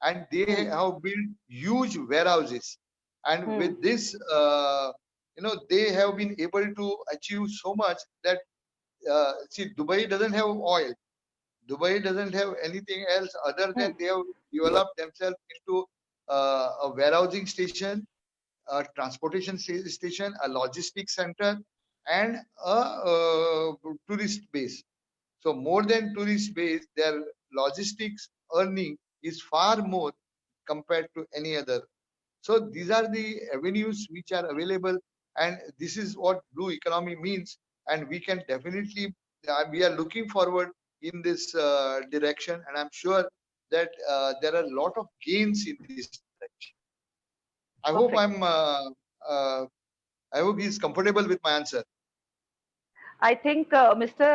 and they Hmm. have built huge warehouses, and Hmm. with this, they have been able to achieve so much that, see, Dubai doesn't have oil. Dubai doesn't have anything else other Hmm. than they have developed themselves into a warehousing station, a transportation station, a logistics center, and a tourist base. So more than tourist base, their logistics earning is far more compared to any other. So these are the avenues which are available, and this is what blue economy means. And we can definitely, we are looking forward in this direction, and I'm sure that there are a lot of gains in this direction. I hope Perfect. uh, I hope he's comfortable with my answer. I think Mr.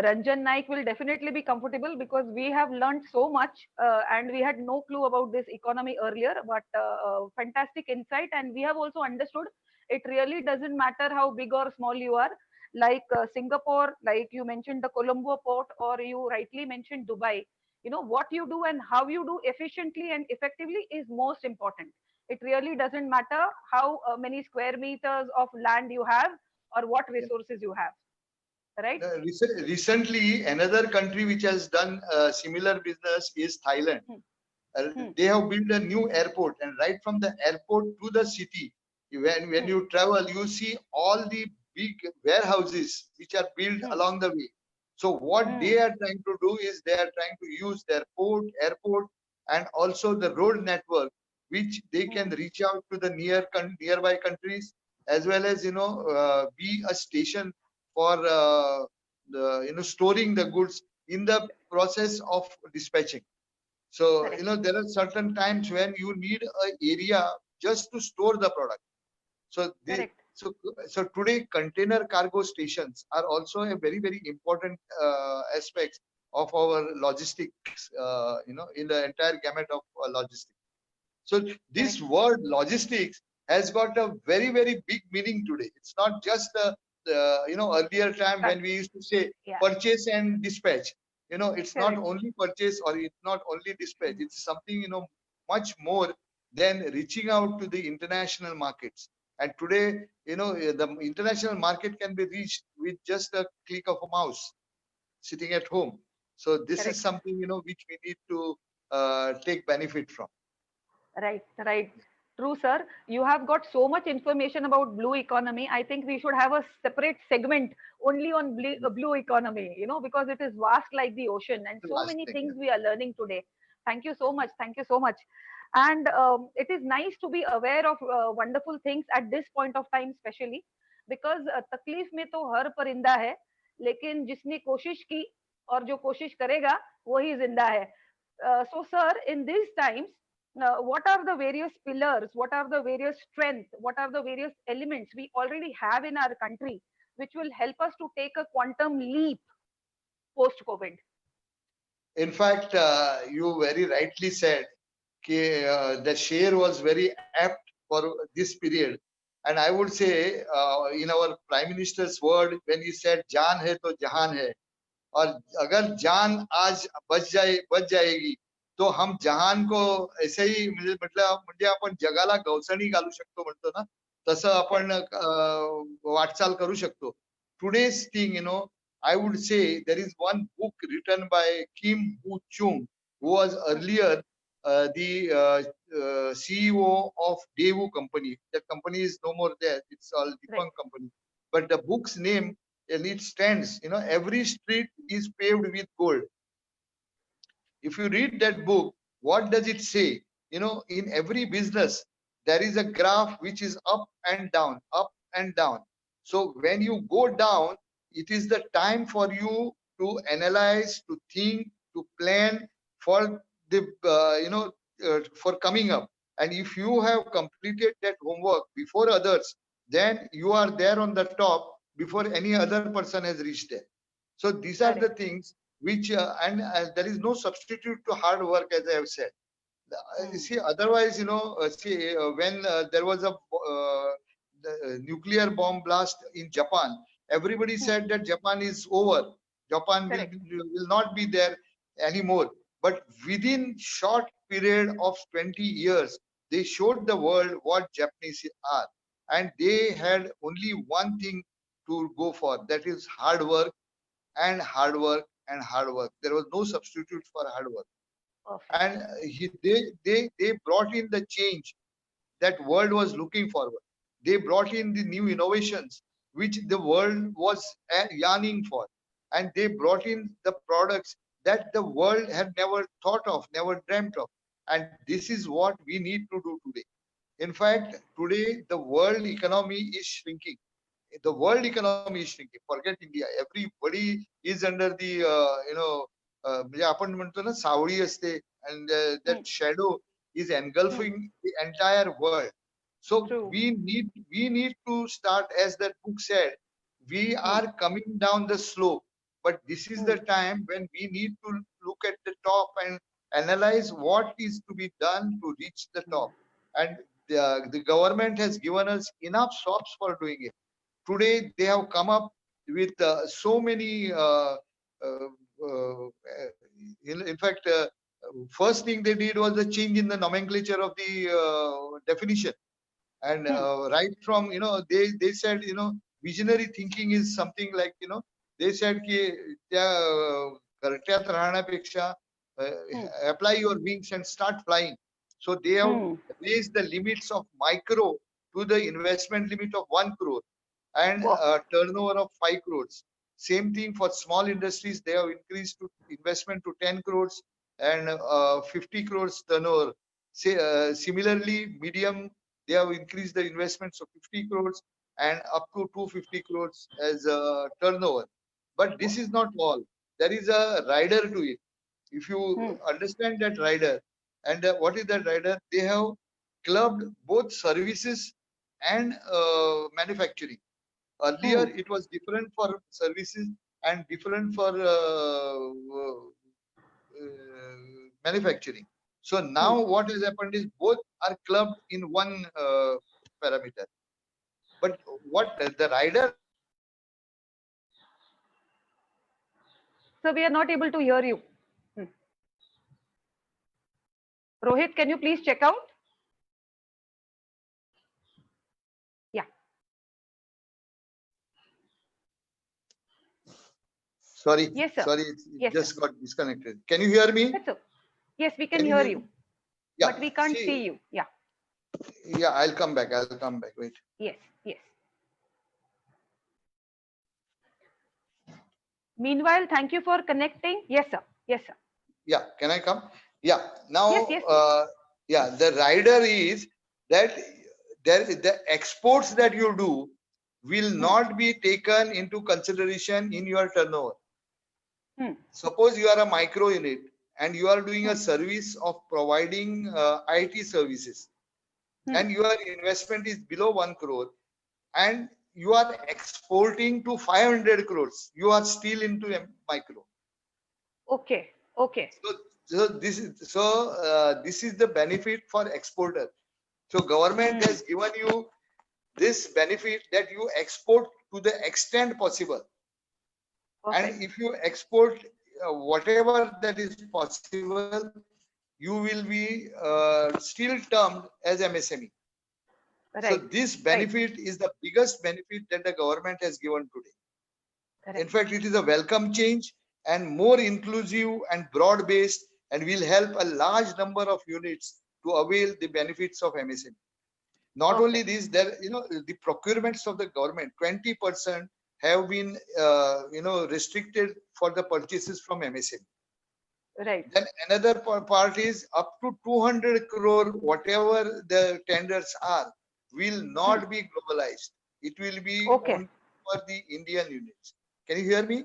Ranjan Naik will definitely be comfortable because we have learned so much and we had no clue about this economy earlier. But fantastic insight, and we have also understood it really doesn't matter how big or small you are. Like Singapore, like you mentioned the Colombo port, or you rightly mentioned Dubai. You know what you do and how you do efficiently and effectively is most important. It really doesn't matter how many square meters of land you have or what Yeah. resources you have, right? Recently, another country which has done similar business is Thailand. Hmm. Hmm. They have built a new airport, and right from the airport to the city, when Hmm. you travel, you see all the big warehouses which are built Hmm. along the way. So what Hmm. they are trying to do is they are trying to use their port, airport, and also the road network, which they Hmm. can reach out to the nearby countries, as well as, be a station for the, storing the goods in the process of dispatching. So, Correct. there are certain times when you need a area just to store the product. So the Correct. so today container cargo stations are also a very, very important aspect of our logistics. In the entire gamut of logistics. So this Correct. word logistics has got a very, very big meaning today. It's not just the earlier time Trust. when we used to say Yeah. purchase and dispatch. It's not Correct. only purchase or it's not only dispatch. It's something, much more than reaching out to the international markets. And today, the international market can be reached with just a click of a mouse sitting at home. So this is Correct. something, which we need to take benefit from. Right. Right. True, sir. You have got so much information about blue economy. I think we should have a separate segment only on blue economy, because it is vast like the ocean and so Last many thing. things we are learning today. Thank you so much. Thank you so much. And it is nice to be aware of wonderful things at this point of time, especially because तकलीफ में तो हर परिंदा है, लेकिन जिसने कोशिश की और जो कोशिश करेगा वही जिंदा है. So, sir, in these times, what are the various pillars, what are the various strengths, what are the various elements we already have in our country, which will help us to take a quantum leap post COVID? In fact, you very rightly said the share was very apt for this period. And I would say, in our Prime Minister's word, when he said, "Jaan hai to jahan hai," और अगर जान आज बच जाएगी तो हम जहान को ऐसे ही म्हणजे आपण जगाला गवसणी घालू शकतो म्हणतो ना तसं आपण वाटचाल करू शकतो. Today's thing, I would say there is one book written by Kim Woo Chung, who was earlier the CEO of Daewoo company. The company is no more there. It's all defunct company. But the book's name, and it stands, every street is paved with gold. If you read that book, what does it say? In every business, there is a graph which is up and down, up and down. So when you go down, it is the time for you to analyze, to think, to plan for the, for coming up. And if you have completed that homework before others, then you are there on the top before any other person has reached there. So these are the things which, and there is no substitute to hard work, as I have said. See, otherwise, when there was a nuclear bomb blast in Japan, everybody said that Japan is over. Japan will not be there anymore. But within short period of 20 years, they showed the world what Japanese are. And they had only one thing to go for, that is hard work and hard work and hard work. There was no substitute for hard work. And they brought in the change that world was looking forward. They brought in the new innovations which the world was yearning for, and they brought in the products that the world had never thought of, never dreamt of. And this is what we need to do today. In fact, today the world economy is shrinking. The world economy is shrinking. Forget India. Everybody is under the म्हणजे आपण म्हणतो ना सावळी असते, and that shadow is engulfing the entire world. So we need to start, as that book said, we are coming down the slope, but this is the time when we need to look at the top and analyze what is to be done to reach the top. And the government has given us enough shops for doing it. Today they have come up with so many in fact, first thing they did was the change in the nomenclature of the definition. And right from, they said, visionary thinking is something like, they said ki घरट्यात राहण्यापेक्षा apply your wings and start flying. So they have raised the limits of micro to the investment limit of 1 crore and a turnover of 5 crores. Same thing for small industries. They have increased to investment to 10 crores and 50 crores turnover. Similarly, medium, they have increased the investments of 50 crores and up to 250 crores as a turnover. But this is not all. There is a rider to it. If you understand that rider, and what is that rider? They have clubbed both services and manufacturing. Earlier, it was different for services and different for manufacturing. So now what has happened is both are clubbed in one parameter. But what the rider? So we are not able to hear you. Rohit, can you please check out? Yeah. Sorry. Yes, sir. Sorry, yes, just sir. got disconnected. Can you hear me? Yes, we can hear you. Yeah. But we can't see you. Yeah. Yeah, I'll come back. Wait. Yes. Meanwhile, thank you for connecting. Yes, sir. Yeah, can I come? Yeah. Now, Yes. the rider is that the exports that you do will not be taken into consideration in your turnover. Suppose you are a micro unit and you are doing a service of providing IT services, and your investment is below 1 crore, and you are exporting to 500 crores, you are still into micro. Okay. Okay. This is the benefit for exporter. So government has given you this benefit that you export to the extent possible. Perfect. And if you export whatever that is possible, you will be still termed as MSME. So Right. this benefit is the biggest benefit that the government has given today. Correct. In fact, it is a welcome change and more inclusive and broad-based, and will help a large number of units to avail the benefits of MSME. Not Okay. only this, there, the procurements of the government, 20% have been, restricted for the purchases from MSME. Right. Then another part is up to 200 crore, whatever the tenders are, will not be globalized. It will be Okay. only for the Indian units. Can you hear me?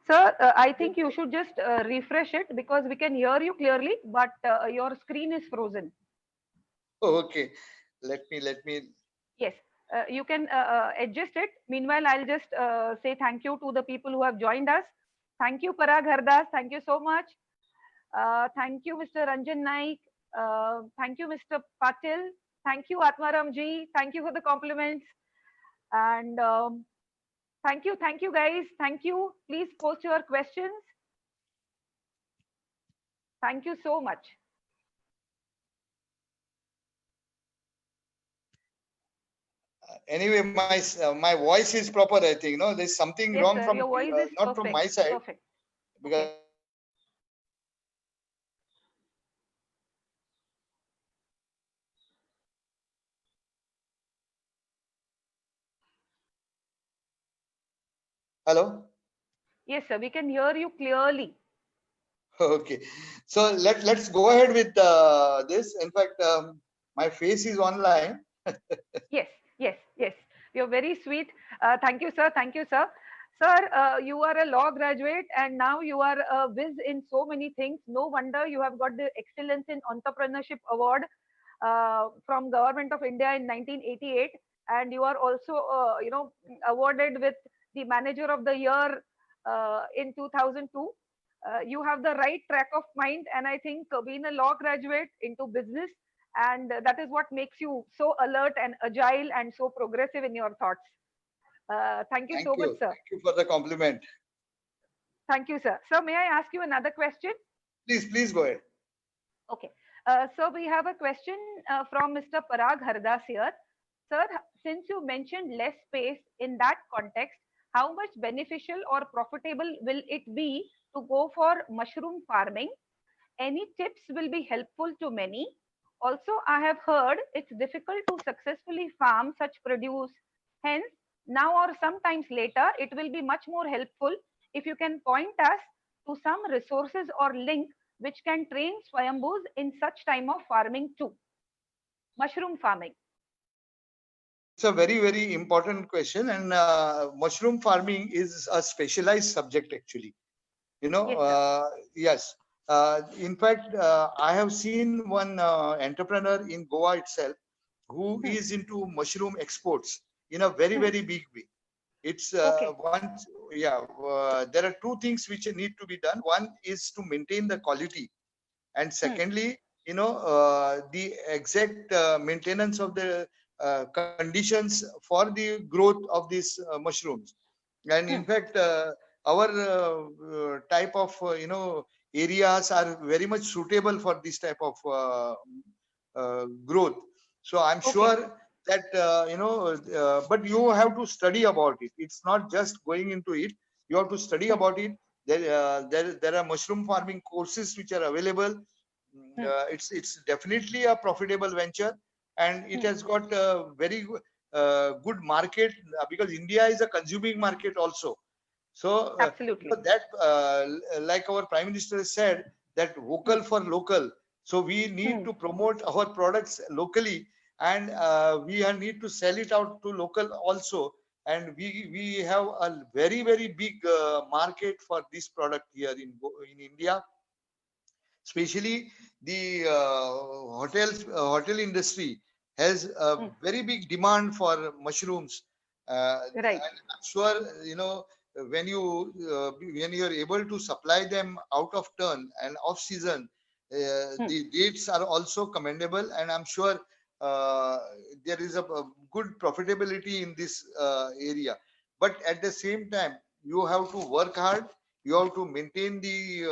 Sir, I think you should just refresh it because we can hear you clearly, but your screen is frozen. Okay, let me. Yes, you can adjust it. Meanwhile, I'll just say thank you to the people who have joined us. Thank you, Parag Hardas. Thank you so much. Thank you, Mr. Ranjan Naik. Thank you, Mr. Patil. Thank you, Atmaram ji. Thank you for the compliments. And thank you, guys. Thank you. Please post your questions. Thank you so much. Anyway, my voice is proper. I think there's something Yes, wrong sir. from Your voice is not perfect. from my side, Perfect. because. Okay. Hello. Yes, sir. We can hear you clearly. Okay, so let's go ahead with this. In fact, my face is online. Yes, yes, yes. You're very sweet. Thank you, sir. Thank you, sir. Sir, you are a law graduate and now you are a whiz in so many things. No wonder you have got the Excellence in Entrepreneurship Award from Government of India in 1988, and you are also, awarded with the Manager of the Year in 2002. You have the right track of mind, and I think being a law graduate into business, and that is what makes you so alert and agile and so progressive in your thoughts. Thank you so much, sir. Thank you for the compliment. Thank you, sir. Sir, may I ask you another question? Please go ahead. Okay. So we have a question from Mr. Parag Hardas here. Sir, since you mentioned less space in that context, how much beneficial or profitable will it be to go for mushroom farming? Any tips will be helpful to many. Also, I have heard it's difficult to successfully farm such produce. Hence, now or sometimes later, it will be much more helpful if you can point us to some resources or link which can train Swayambhus in such time of farming too. Mushroom farming. It's a very, very important question, and mushroom farming is a specialized subject actually. Yes. In fact, I have seen one entrepreneur in Goa itself who is into mushroom exports in a very, very big way. It's there are two things which need to be done. One is to maintain the quality, and secondly, the exact maintenance of the conditions for the growth of these mushrooms. And in fact, our type of areas are very much suitable for this type of growth. So I'm sure that but you have to study about it. It's not just going into it. You have to study about it. There are mushroom farming courses which are available. It's definitely a profitable venture, and it has got a very good market, because India is a consuming market also. So Absolutely. like our Prime Minister said, that vocal for local. So we need to promote our products locally, and we need to sell it out to local also. And we have a very, very big market for this product here in India. especially the hotel industry has a very big demand for mushrooms. Right. And I'm sure when you're able to supply them out of turn and off season, the dates are also commendable, and I'm sure there is a good profitability in this area. But at the same time, you have to work hard. You have to maintain the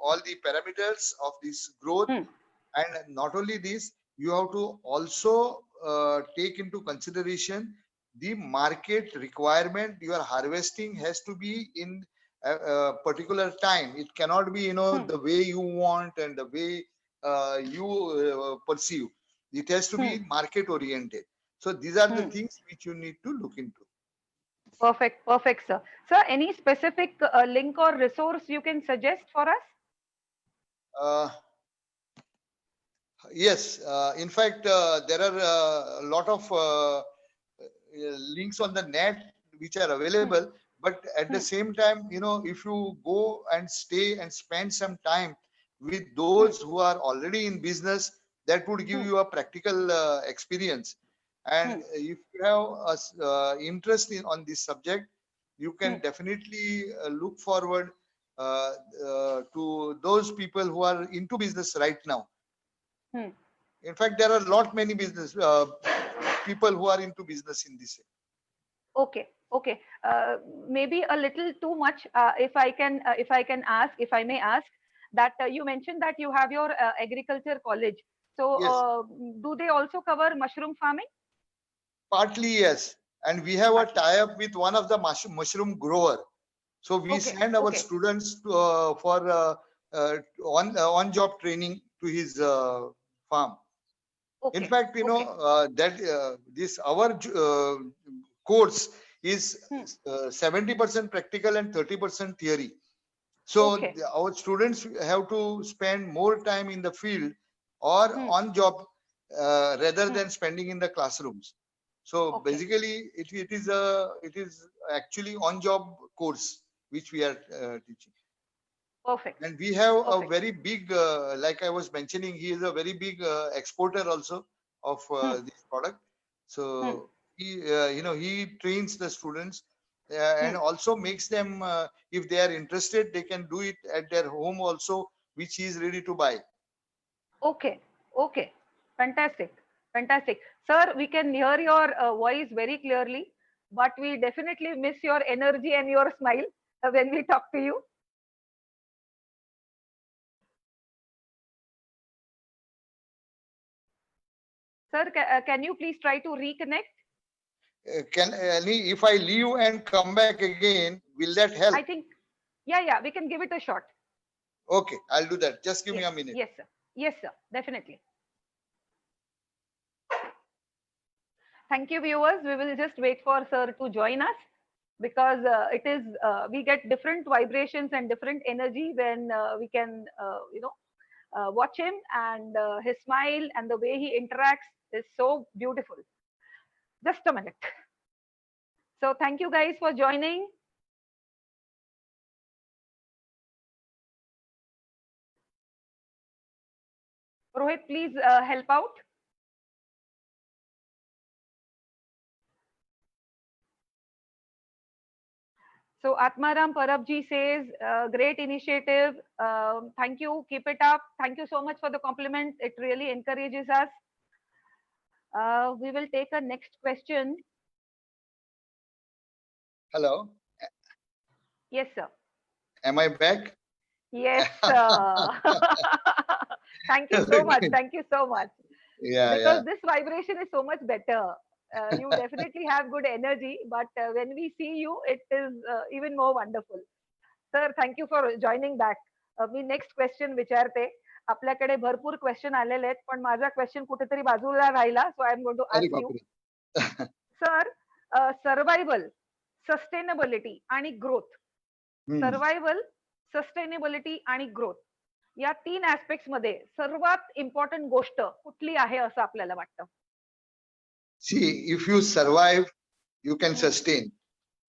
all the parameters of this growth, and not only this, you have to also take into consideration the market requirement. Your harvesting has to be in a particular time. It cannot be the way you want and the way you perceive. It has to be market oriented. So these are the things which you need to look into. Perfect, perfect, sir. Sir, any specific link or resource you can suggest for us? Yes, in fact, there are a lot of links on the net which are available. But at the same time, if you go and stay and spend some time with those who are already in business, that would give you a practical experience. And if you have interest on this subject, you can definitely look forward to those people who are into business right now. In fact, there are many business people who are into business in this. Okay, okay. Maybe a little too much. If I may ask, that you mentioned that you have your agriculture college. So, Yes, do they also cover mushroom farming? partly yes, and we have a tie-up with one of the mushroom grower. So we Okay, send our okay, students to, for on-job training to his farm. In okay, fact, okay. that this our course is 70% practical and 30% theory. So Okay. our students have to spend more time in the field or on job rather than spending in the classrooms. So Okay. basically, it is actually on job course which we are teaching. Perfect. And we have a Perfect. very big, like I was mentioning, he is a very big exporter also of this product. So he trains the students and also makes them, if they are interested, they can do it at their home also, which he is ready to buy. Okay. Okay. Fantastic. Fantastic. Sir, we can hear your voice very clearly, but we definitely miss your energy and your smile when we talk to you. Sir, can you please try to reconnect? If I leave and come back again, will that help? I think, yeah, we can give it a shot. Okay, I'll do that. Just give me Yes, a minute. yes, sir. Yes, sir. Definitely. Thank you, viewers. We will just wait for sir to join us, because we get different vibrations and different energy when we can watch him, and his smile and the way he interacts is so beautiful. Just a minute. So thank you guys for joining. Rohit, please help out. So Atmaram Parabji says, great initiative. Thank you. Keep it up. Thank you so much for the compliment. It really encourages us. We will take a next question. Hello. Yes, sir. Am I back? Yes, sir. Thank you so much. Thank you so much. Yeah, Because this vibration is so much better. You definitely have good energy, but when we see you, it is even more wonderful. Sir, thank you for joining back. Me next question विचारते. आपल्याकडे भरपूर question आलेले आहेत, पण माझा question कुठेतरी बाजूला राहिला. सो आय एम गोइंग टू अरे आस्क यू. बापरे. सर, सर्व्हायव्हल, सस्टेनेबिलिटी आणि ग्रोथ. सर्व्हायव्हल, सस्टेनेबिलिटी आणि ग्रोथ या 3 ऍस्पेक्ट्स मध्ये सर्वात इम्पॉर्टंट गोष्ट कुठली आहे असं आपल्याला वाटतं? See, if you survive, you can sustain.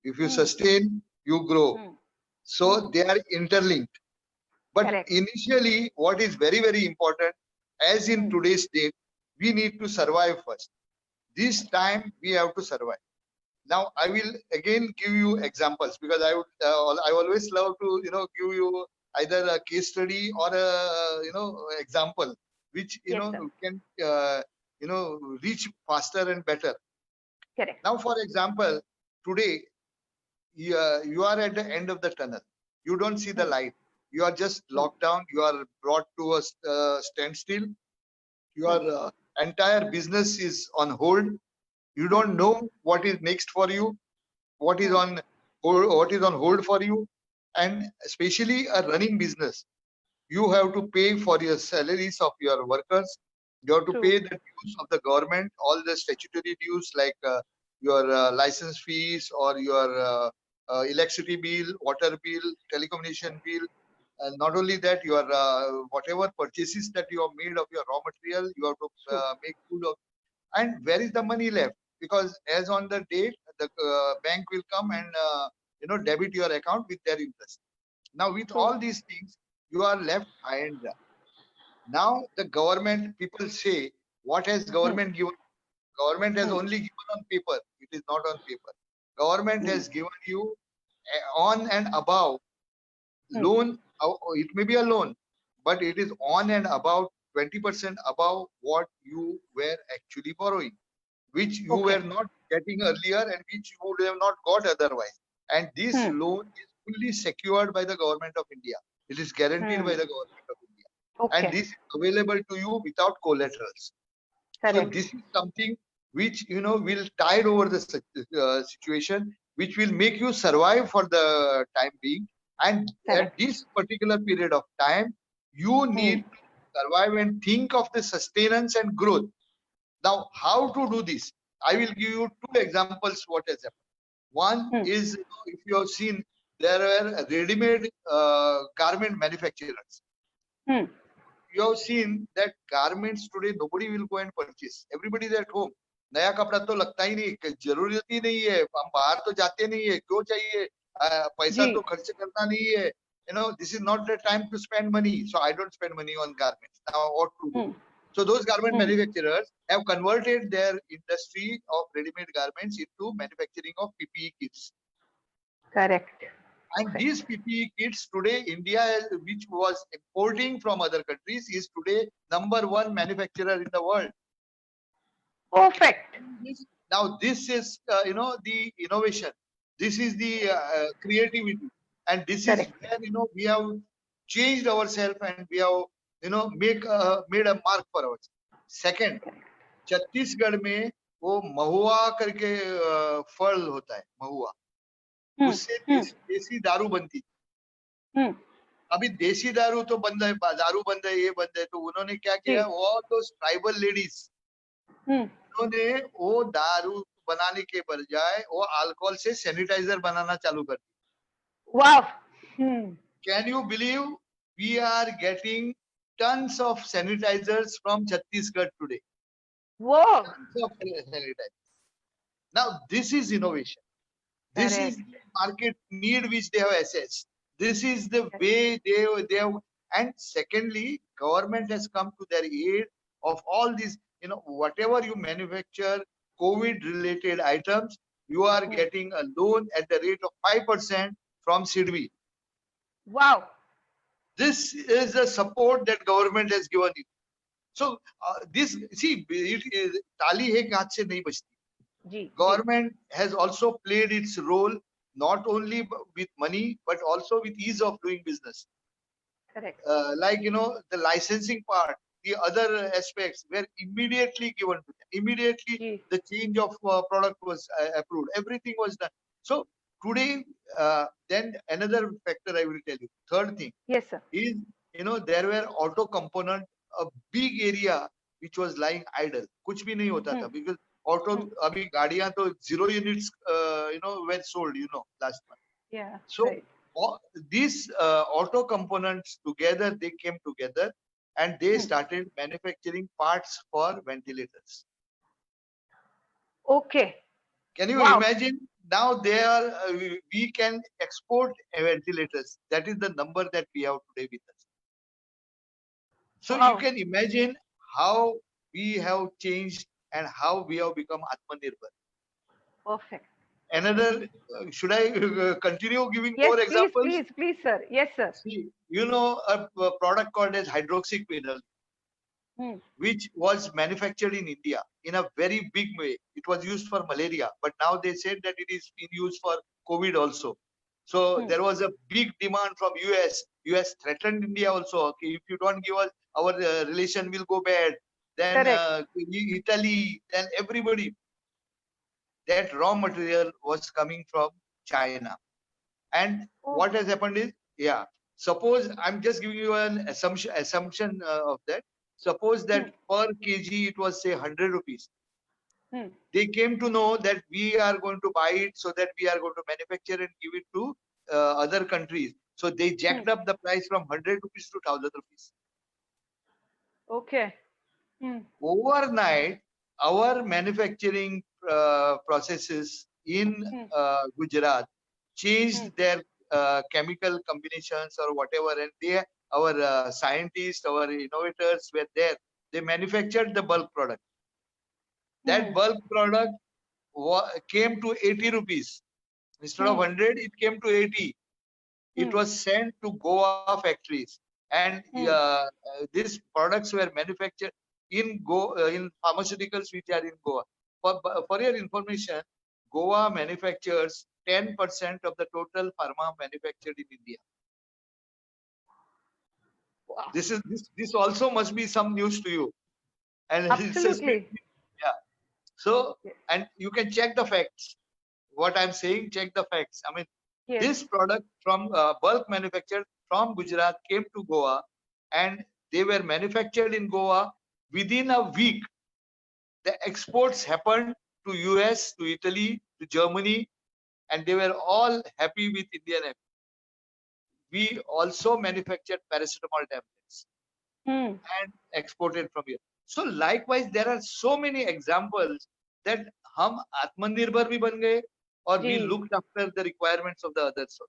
If you sustain, you grow. So they are interlinked. But Correct. initially, what is very, very important, as in today's date, we need to survive first. This time we have to survive. Now I will again give you examples, because I always love to give you either a case study or a example which Yes, sir. can reach faster and better. Correct. Now, for example, today you are at the end of the tunnel. You don't see the light. You are just locked down. You are brought to a standstill. Your entire business is on hold. You don't know what is next for you, what is on hold for you, and especially a running business. You have to pay for your salaries of your workers. You have to True. pay the dues of the government, all the statutory dues like your license fees or your electricity bill, water bill, telecommunication bill. And not only that, your whatever purchases that you have made of your raw material, you have to make food of. And where is the money left? Because as on the date, the bank will come and debit your account with their interest. Now, with all these things, you are left high and dry. Now, the government, people say, what has government given? Government has only given on paper. It is not on paper. Government has given you on and above loan. It may be a loan, but it is on and about 20% above what you were actually borrowing, which you were not getting earlier and which you would have not got otherwise. And this loan is fully secured by the government of India. It is guaranteed by the government of India. And this is available to you without collaterals. Correct. So this is something which will tide over the situation, which will make you survive for the time being. And at this particular period of time, you need to survive and think of the sustenance and growth. Now, how to do this? I will give you two examples what has happened. One is, if you have seen, there were ready-made garment manufacturers. You have seen that garments today, nobody will go and purchase. Everybody is at home. नया कपड़ा तो लगता ही नहीं, जरूरत ही नहीं है, हम बाहर तो जाते नहीं है, क्यों चाहिए, पैसा तो खर्च करना नहीं है. This is not the time to spend money, so I don't spend money on garments. Now what to do? So those garment manufacturers have converted their industry of ready-made garments into manufacturing of PPE kits. Correct. And these PPE kits today, India, which was importing from other countries, is today #1 manufacturer in the world. Perfect. Now this is, the innovation. This is the creativity, and this is where we have changed ourselves and we have made a mark for ourselves. Second, Chhattisgarh में वो महुआ करके फल होता है, महुआ, उससे देसी दारू बनती थी. अभी देसी दारू तो बंद है, दारू बंद है, ये बंद है, तो उन्होंने क्या किया, वो तो ट्राइबल लेडीज, उन्होंने वो दारू बनाने के बजाय वो अल्कोहल से सैनिटाइजर बनाना चालू कर दिया. Wow. Can you believe we are getting tons of sanitizers from Chhattisgarh today? Whoa. Tons of sanitizers. Now this is innovation. This is the market need which they have assessed. This is the way they have. And secondly, government has come to their aid of all these, whatever you manufacture, COVID-related items, you are getting a loan at the rate of 5% from SIDBI. Wow. This is the support that government has given you. So this, see, tali hai haath se nahi bajti. Government has also played its role, not only with money, but also with ease of doing business. Correct. Like, the licensing part, the other aspects were immediately given to them. Immediately, the change of product was approved. Everything was done. So today, then another factor I will tell you. Third thing. Yes, sir. Is, there were auto component, a big area which was lying idle. कुछ भी नहीं होता था, because auto, अभी गाड़ियां तो 0 units, were sold, last month. Yeah. So these auto components together, they came together and they started manufacturing parts for ventilators. Okay. Can you imagine? Now they are, we can export ventilators. That is the number that we have today with us. So you Wow. can imagine how we have changed and how we have become Atmanirbhar. Perfect. Another, should I continue giving Yes, more please, examples? please, please, sir. Yes, sir. See, you know a product called as hydroxyquinone, Hmm. which was manufactured in India in a very big way. It was used for malaria, but now they said that it is being used for COVID also. So Hmm. there was a big demand from US. US threatened India also. Okay, if you don't give us, our relation will go bad. Then Correct. Italy, then everybody. That raw material was coming from China. And Oh. what has happened is, yeah, suppose I'm just giving you an assumption of that. Suppose Hmm. that per kg it was say 100 rupees. Hmm. They came to know that we are going to buy it so that we are going to manufacture and give it to other countries. So they Hmm. jacked up the price from 100 rupees to 1000 rupees. Okay. Hmm. Overnight, our manufacturing processes in Hmm. Gujarat Hmm. changed their chemical combinations or whatever, and our scientists, our innovators were there. They manufactured the bulk product. Hmm. That bulk product came to 80 rupees. Instead of Hmm. 100, it came to 80. It Hmm. was sent to Goa factories, and Hmm. these products were manufactured in pharmaceuticals which are in Goa. For your information, Goa manufactures 10% of the total pharma manufactured in India. Wow. This also must be some news to you, and it's a Absolutely. yeah. So, Yes. and you can check the facts. What I'm saying, check the facts. I mean, Yes. this product from bulk manufactured from Gujarat came to Goa, and they were manufactured in Goa. Within a week, the exports happened to US, to Italy, to Germany, and they were all happy with Indian. We also manufactured paracetamol tablets Hmm. and exported from here. So likewise, there are so many examples that हम आत्मनिर्भर भी बन गए और we ji. looked after the requirements of the others.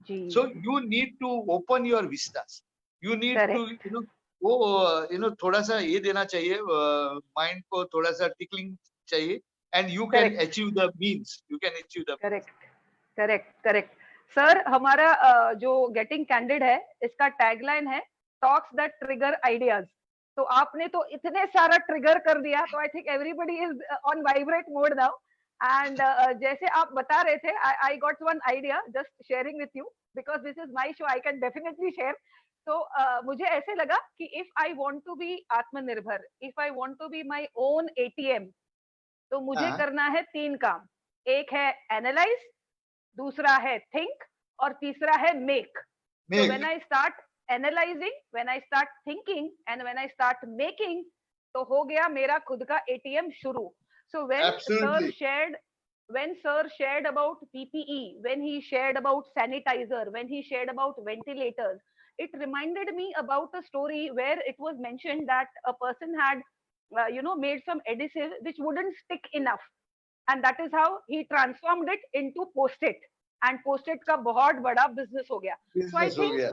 Ji. So you need to open your vistas. You need to, Correct. वो थोड़ा सा ये देना चाहिए, माइंड को थोड़ा सा टिकलिंग चाहिए, and you can Correct. achieve the means. You can achieve the means. Correct, correct, correct. Sir, हमारा जो गेटिंग कैंडिड है, इसका टैगलाइन है टॉक्स दैट ट्रिगर आइडियाज। तो आपने तो इतने सारा ट्रिगर कर दिया, तो I think everybody is on vibrate mode now. And जैसे आप बता रहे थे, I got one idea just sharing with you, because this is my show, I can definitely share. तो मुझे ऐसे लगा कि if I want to be आत्मनिर्भर, if I want to be my own ATM, तो मुझे हाँ, करना है 3 काम। एक है एनालाइज, दूसरा है थिंक, और तीसरा है make. So when make, I start analysing, when I start thinking and when I start making, तो हो गया मेरा खुद का एटीएम शुरू। सो absolutely. when sir shared about PPE, when he shared about sanitizer, when he shared about ventilators, it reminded me about a story where it was mentioned that a person had made some adhesive which wouldn't stick enough, and that is how he transformed it into post-it, and post-it का बहुत बड़ा business हो गया। So I Business हो think गया.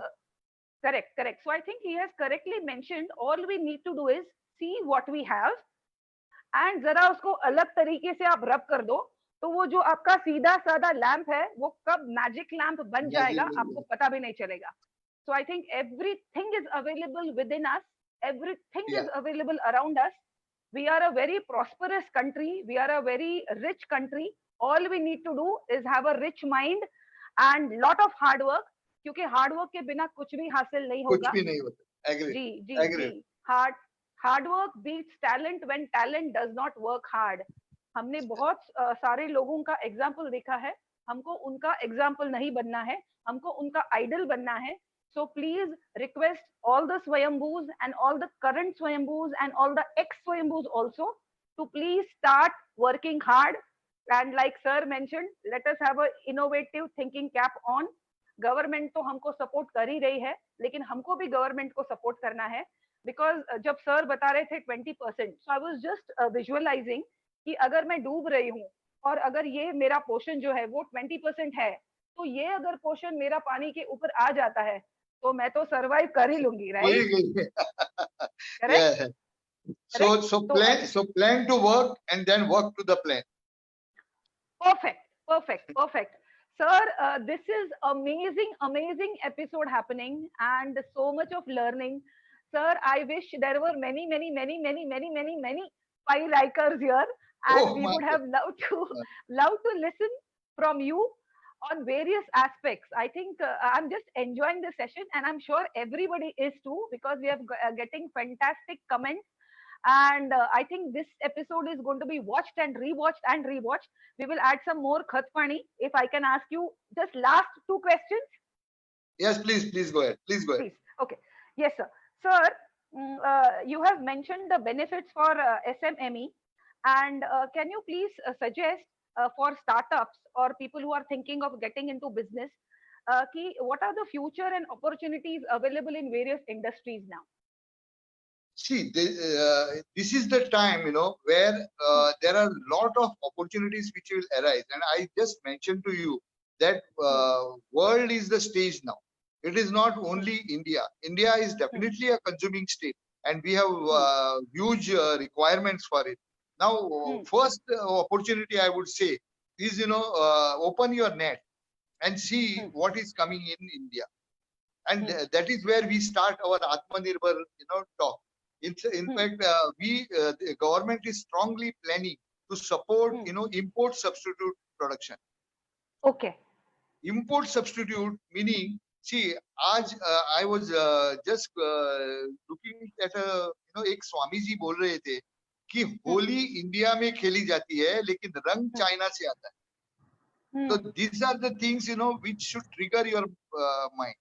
correct, correct. So I think he has correctly mentioned all we need to do is see what we have, and जरा उसको अलग तरीके से आप रब कर दो, तो वो जो आपका सीधा साधा लैंप है, वो कब मैजिक लैंप बन Magic जाएगा बन आपको गया. पता भी नहीं चलेगा। So I think everything is available within us, everything Yeah, is available around us. We are a very prosperous country, we are a very rich country. All we need to do is have a rich mind and lot of hard work, क्योंकि hard work के बिना कुछ भी हासिल नहीं कुछ होगा। भी नहीं होता. Agreed. जी, जी, जी। Agreed. Hard hard work beats talent when talent does not work hard. हमने बहुत सारे लोगों का एग्जाम्पल देखा है, हमको उनका एग्जाम्पल नहीं बनना है, हमको उनका आइडल बनना है। So please request all the Swayambhus and all the current Swayambhus and all the ex-Swayambhus also to please start working hard. And like sir mentioned, let us have a innovative thinking cap on. Government तो हमको support कर ही रही है, लेकिन हमको भी government को support करना है। बिकॉज जब सर बता रहे थे 20%, सो आई वाज जस्ट विजुअलाइजिंग कि अगर मैं डूब रही हूँ और अगर ये मेरा पोर्शन जो है वो 20% है, तो ये अगर पोर्शन मेरा पानी के ऊपर आ जाता है, तो मैं तो सर्वाइव कर ही लूंगी, वही राइट? करेक्ट? yeah. करेक्ट? तो So plan to work and then work to the plan. perfect, perfect, perfect. Sir, this is amazing, amazing episode happening and so much of learning. Sir, I wish there were many, many, many, many, many, many, many pie likers here, and Oh we my would have loved to God. loved to listen from you on various aspects. I think I'm just enjoying the session, and I'm sure everybody is too, because we are getting fantastic comments, and I think this episode is going to be watched and rewatched and rewatched. We will add some more khatpani. If I can ask you just last two questions, Yes, please go ahead. Please go ahead. please. Okay. Yes, sir. Sir, you have mentioned the benefits for SMME, and can you please suggest for startups or people who are thinking of getting into business, what are the future and opportunities available in various industries now? See, this is the time, where there are a lot of opportunities which will arise. And I just mentioned to you that world is the stage now. It is not only India. India is definitely a consuming state, and we have huge requirements for it. Now, first opportunity I would say is, open your net and see what is coming in India. And that is where we start our Atmanirbhar, talk. In fact, the government is strongly planning to support, import substitute production. Okay. Import substitute meaning, see, I was just looking at एक स्वामी जी बोल रहे थे कि Holi India में खेली जाती है लेकिन रंग चाइना से आता है. So these are the things which should trigger your mind.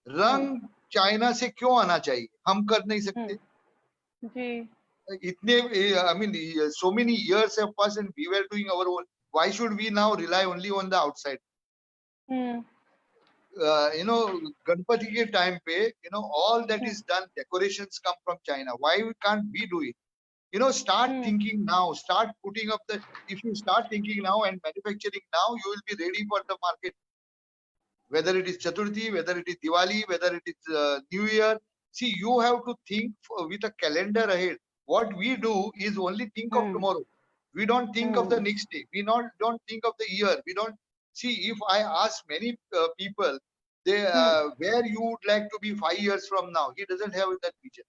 रंग चाइना से क्यों आना चाहिए? हम कर नहीं सकते. जी. इतने, I mean, so many years have passed and we were doing our own. Why should we now rely only on the outside? Ganpati ke time pe, all that is done, decorations come from China. Why can't we do it? Start thinking now. Start putting up if you start thinking now and manufacturing now, you will be ready for the market. Whether it is Chaturthi, whether it is Diwali, whether it is New Year. See, you have to think with a calendar ahead. What we do is only think of tomorrow. We don't think of the next day. We don't think of the year. We don't see. If I ask many people, where you would like to be 5 years from now, he doesn't have that vision.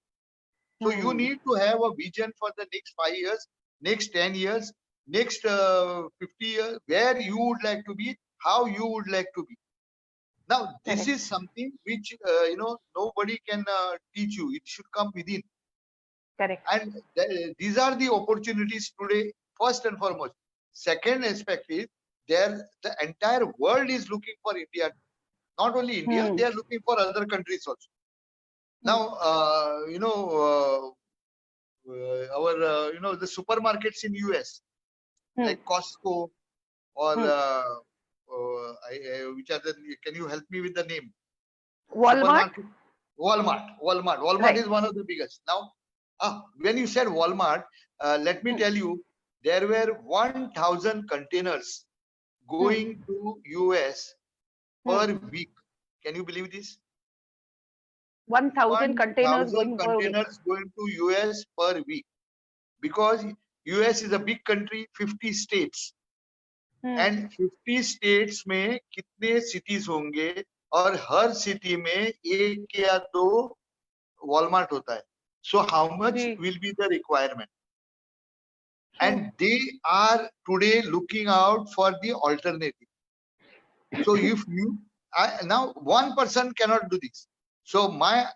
So you need to have a vision for the next 5 years, next 10 years, next 50 years, where you would like to be, how you would like to be. Now, this is something which, nobody can teach you. It should come within. Correct. And these are the opportunities today, first and foremost. Second aspect is the entire world is looking for India. Not only India, they are looking for other countries also. Now, the supermarkets in US, like Costco or which are can you help me with the name? Walmart. Walmart right. Is one of the biggest. Now, when you said Walmart, let me tell you, there were 1,000 containers going to US per week. Can you believe this? 1,000 containers going to US per week, because US is a big country, 50 states. And 50 states में कितने cities होंगे और हर city में एक या दो Walmart होता है. So how much will be the requirement? And they are today looking out for the alternative. So if now one person cannot do this. So my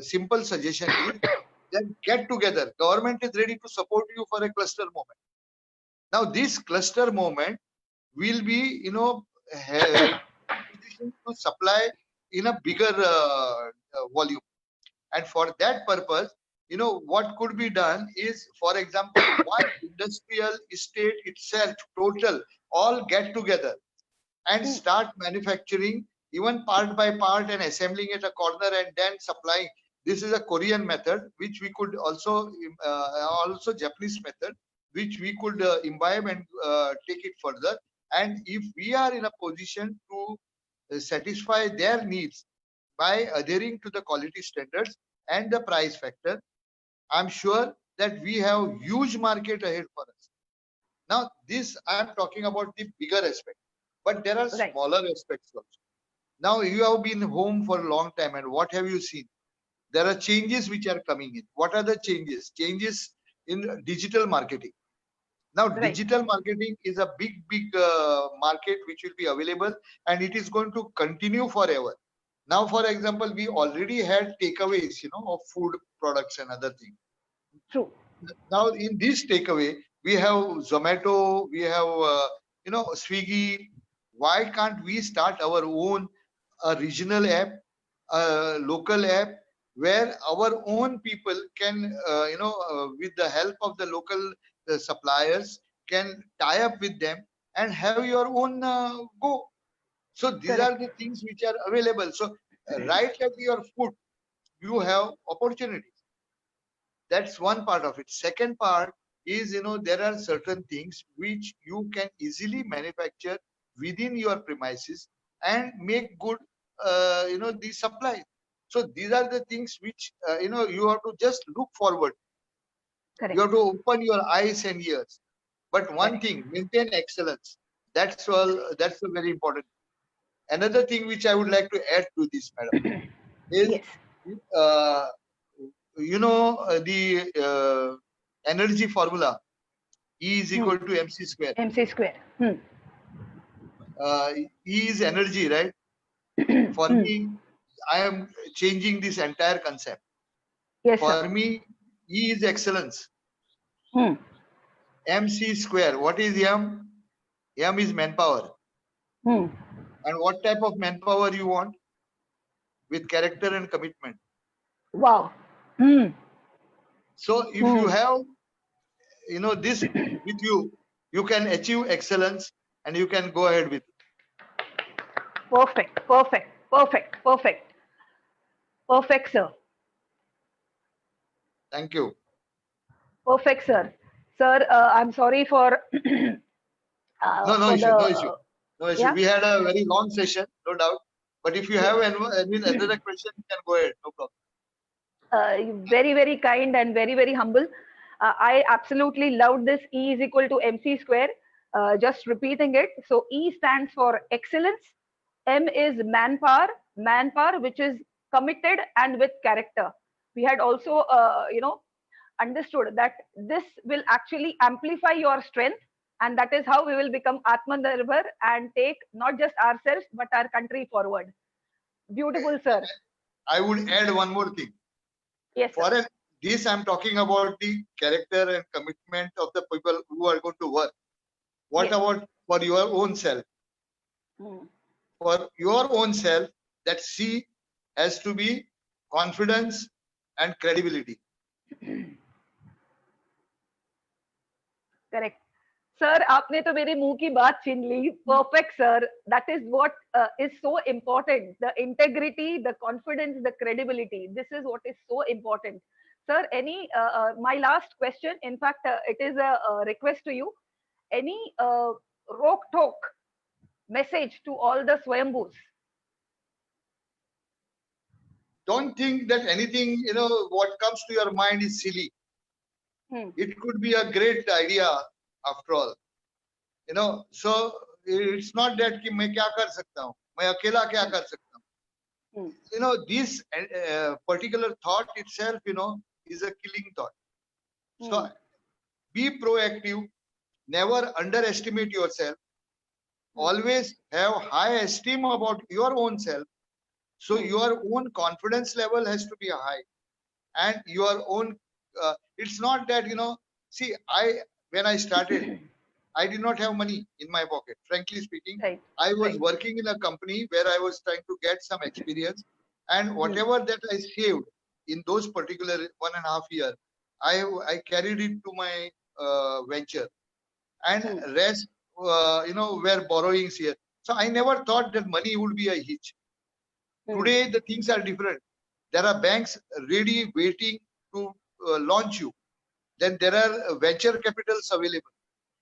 simple suggestion is that get together. Government is ready to support you for a cluster movement. Now this cluster movement will be, positioned to supply in a bigger volume. And for that purpose, what could be done is, for example, one industrial estate itself, total, all get together and start manufacturing, even part by part, and assembling at a corner and then supplying. This is a Korean method, which we could also Japanese method, which we could imbibe and take it further. And if we are in a position to satisfy their needs, by adhering to the quality standards and the price factor, I'm sure that we have huge market ahead for us. Now, this I'm talking about the bigger aspect, but there are Right. smaller aspects also. Now, you have been home for a long time, and what have you seen? There are changes which are coming in. What are the changes? Changes in digital marketing. Now, Right. digital marketing is a big market which will be available, and it is going to continue forever. Now, for example, we already had takeaways, of food products and other things. True. Now, in this takeaway, we have Zomato, we have, Swiggy. Why can't we start our own regional app, local app, where our own people can, with the help of the local suppliers, can tie up with them and have your own go. So these are Correct. the things which are available. So right at your foot, you have opportunities. That's one part of it. Second part is, there are certain things which you can easily manufacture within your premises and make good, the supply. So these are the things which, you have to just look forward. Correct. You have to open your eyes and ears. But one Correct. thing, maintain excellence. That's all. That's a very important. Another thing which I would like to add to this, madam, is, Yes. uh, the energy formula, E is Hmm. equal to mc square. MC square. E is energy, right? For Hmm. me, I am changing this entire concept. Yes, For sir. me, E is excellence. Hmm. MC square. What is M? M is manpower. Hmm. And what type of manpower you want? With character and commitment. Wow. Hmm. So if you Hmm. have, this with you, you can achieve excellence and you can go ahead with it. Perfect. Perfect. Perfect. Perfect. Perfect, sir. Thank you. Perfect, sir. Sir, I'm sorry for No, no for issue, the no issue, no issue. yeah. We had a very long session, no doubt. But if you Yes. have any other question, you can go ahead, no problem. Very, very kind and very, very humble. I absolutely loved this E is equal to MC square. Just repeating it. So E stands for excellence. M is manpower, which is committed and with character. We had also, understood that this will actually amplify your strength, and that is how we will become Atmanirbhar and take not just ourselves but our country forward. Beautiful, sir. I would add one more thing. Yes, For sir. this, I'm talking about the character and commitment of the people who are going to work. What Yes. about for your own self? Hmm. For your own self, that C has to be confidence and credibility. Correct. Sir आपने तो मेरे मुंह की बात छीन ली. Perfect, sir. That is what is so important. The integrity, the confidence, the credibility. This is what is so important. Sir, my last question, in fact, it is a request to you. Any rock talk message to all the Swayambhus? Don't think that anything, what comes to your mind is silly. It could be a great idea after all. So it's not that कि मैं क्या कर सकता हूँ, मैं अकेला क्या कर सकता हूँ. This particular thought itself, is a killing thought. So be proactive, never underestimate yourself, always have high esteem about your own self. So your own confidence level has to be high, and your own, it's not that, see, when I started, I did not have money in my pocket. Frankly speaking, Right. I was Right. working in a company where I was trying to get some experience, and whatever that I saved in those particular 1.5 years, I carried it to my venture, and rest, were borrowings here. So I never thought that money would be a hitch. Today the things are different. There are banks ready, waiting to launch you. Then there are venture capitals available.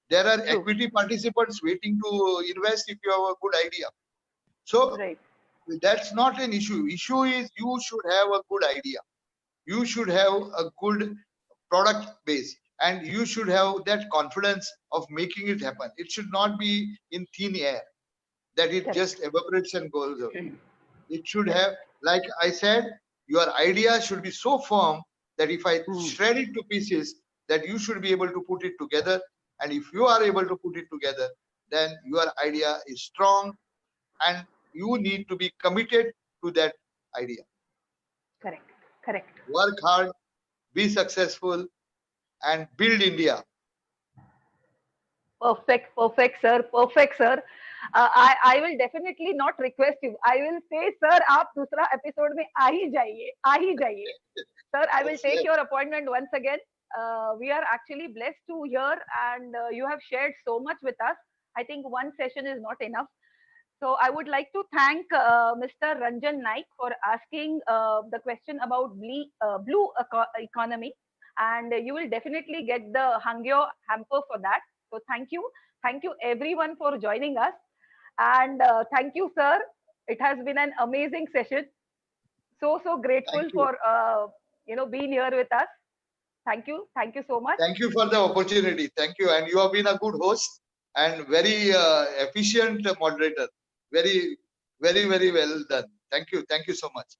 There are True. equity participants waiting to invest if you have a good idea. So Right. that's not an issue. Issue is you should have a good idea. You should have a good product base, and you should have that confidence of making it happen. It should not be in thin air that it Correct. just evaporates and goes away. Mhm. It should Correct. have, like I said, your idea should be so firm that if I Hmm. shred it to pieces, that you should be able to put it together. And if you are able to put it together, then your idea is strong, and you need to be committed to that idea. Correct. Correct. Work hard, be successful, and build India. Perfect, perfect, sir. Perfect, sir. I will definitely not request you. I will say, sir, आप दूसरा episode में आ ही जाइए. Sir, I will take your appointment once again. We are actually blessed to hear, and you have shared so much with us. I think one session is not enough. So I would like to thank Mr. Ranjan Naik for asking the question about blue economy, and you will definitely get the Hangyo hamper for that. So thank you everyone for joining us, and thank you, sir. It has been an amazing session. So Thank grateful you. for being here with us. Thank you so much. Thank you for the opportunity. Thank you. And you have been a good host and very efficient moderator. Very, very well done. Thank you. Thank you so much.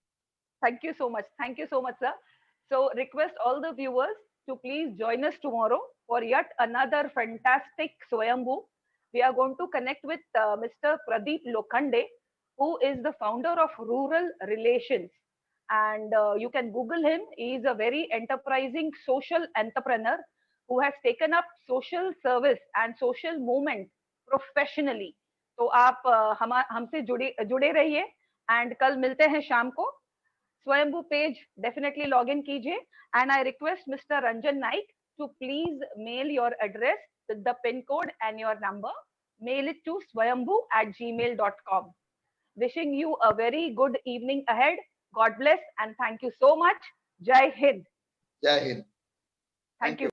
Thank you so much. Thank you so much, sir. So, request all the viewers to please join us tomorrow for yet another fantastic Swayambhu. We are going to connect with Mr. Pradeep Lokhande, who is the founder of Rural Relations. And you can Google him. He is a very enterprising social entrepreneur who has taken up social service and social movement professionally. तो आप हमसे जुड़े रहिए and कल मिलते हैं शाम को. Swayambhu page definitely log in कीजिए, and I request Mr. Ranjan Naik to please mail your address with the pin code and your number. Mail it to swayambhu@gmail.com. Wishing you a very good evening ahead. God bless and thank you so much. Jai Hind. Jai Hind. Thank Thank you. you.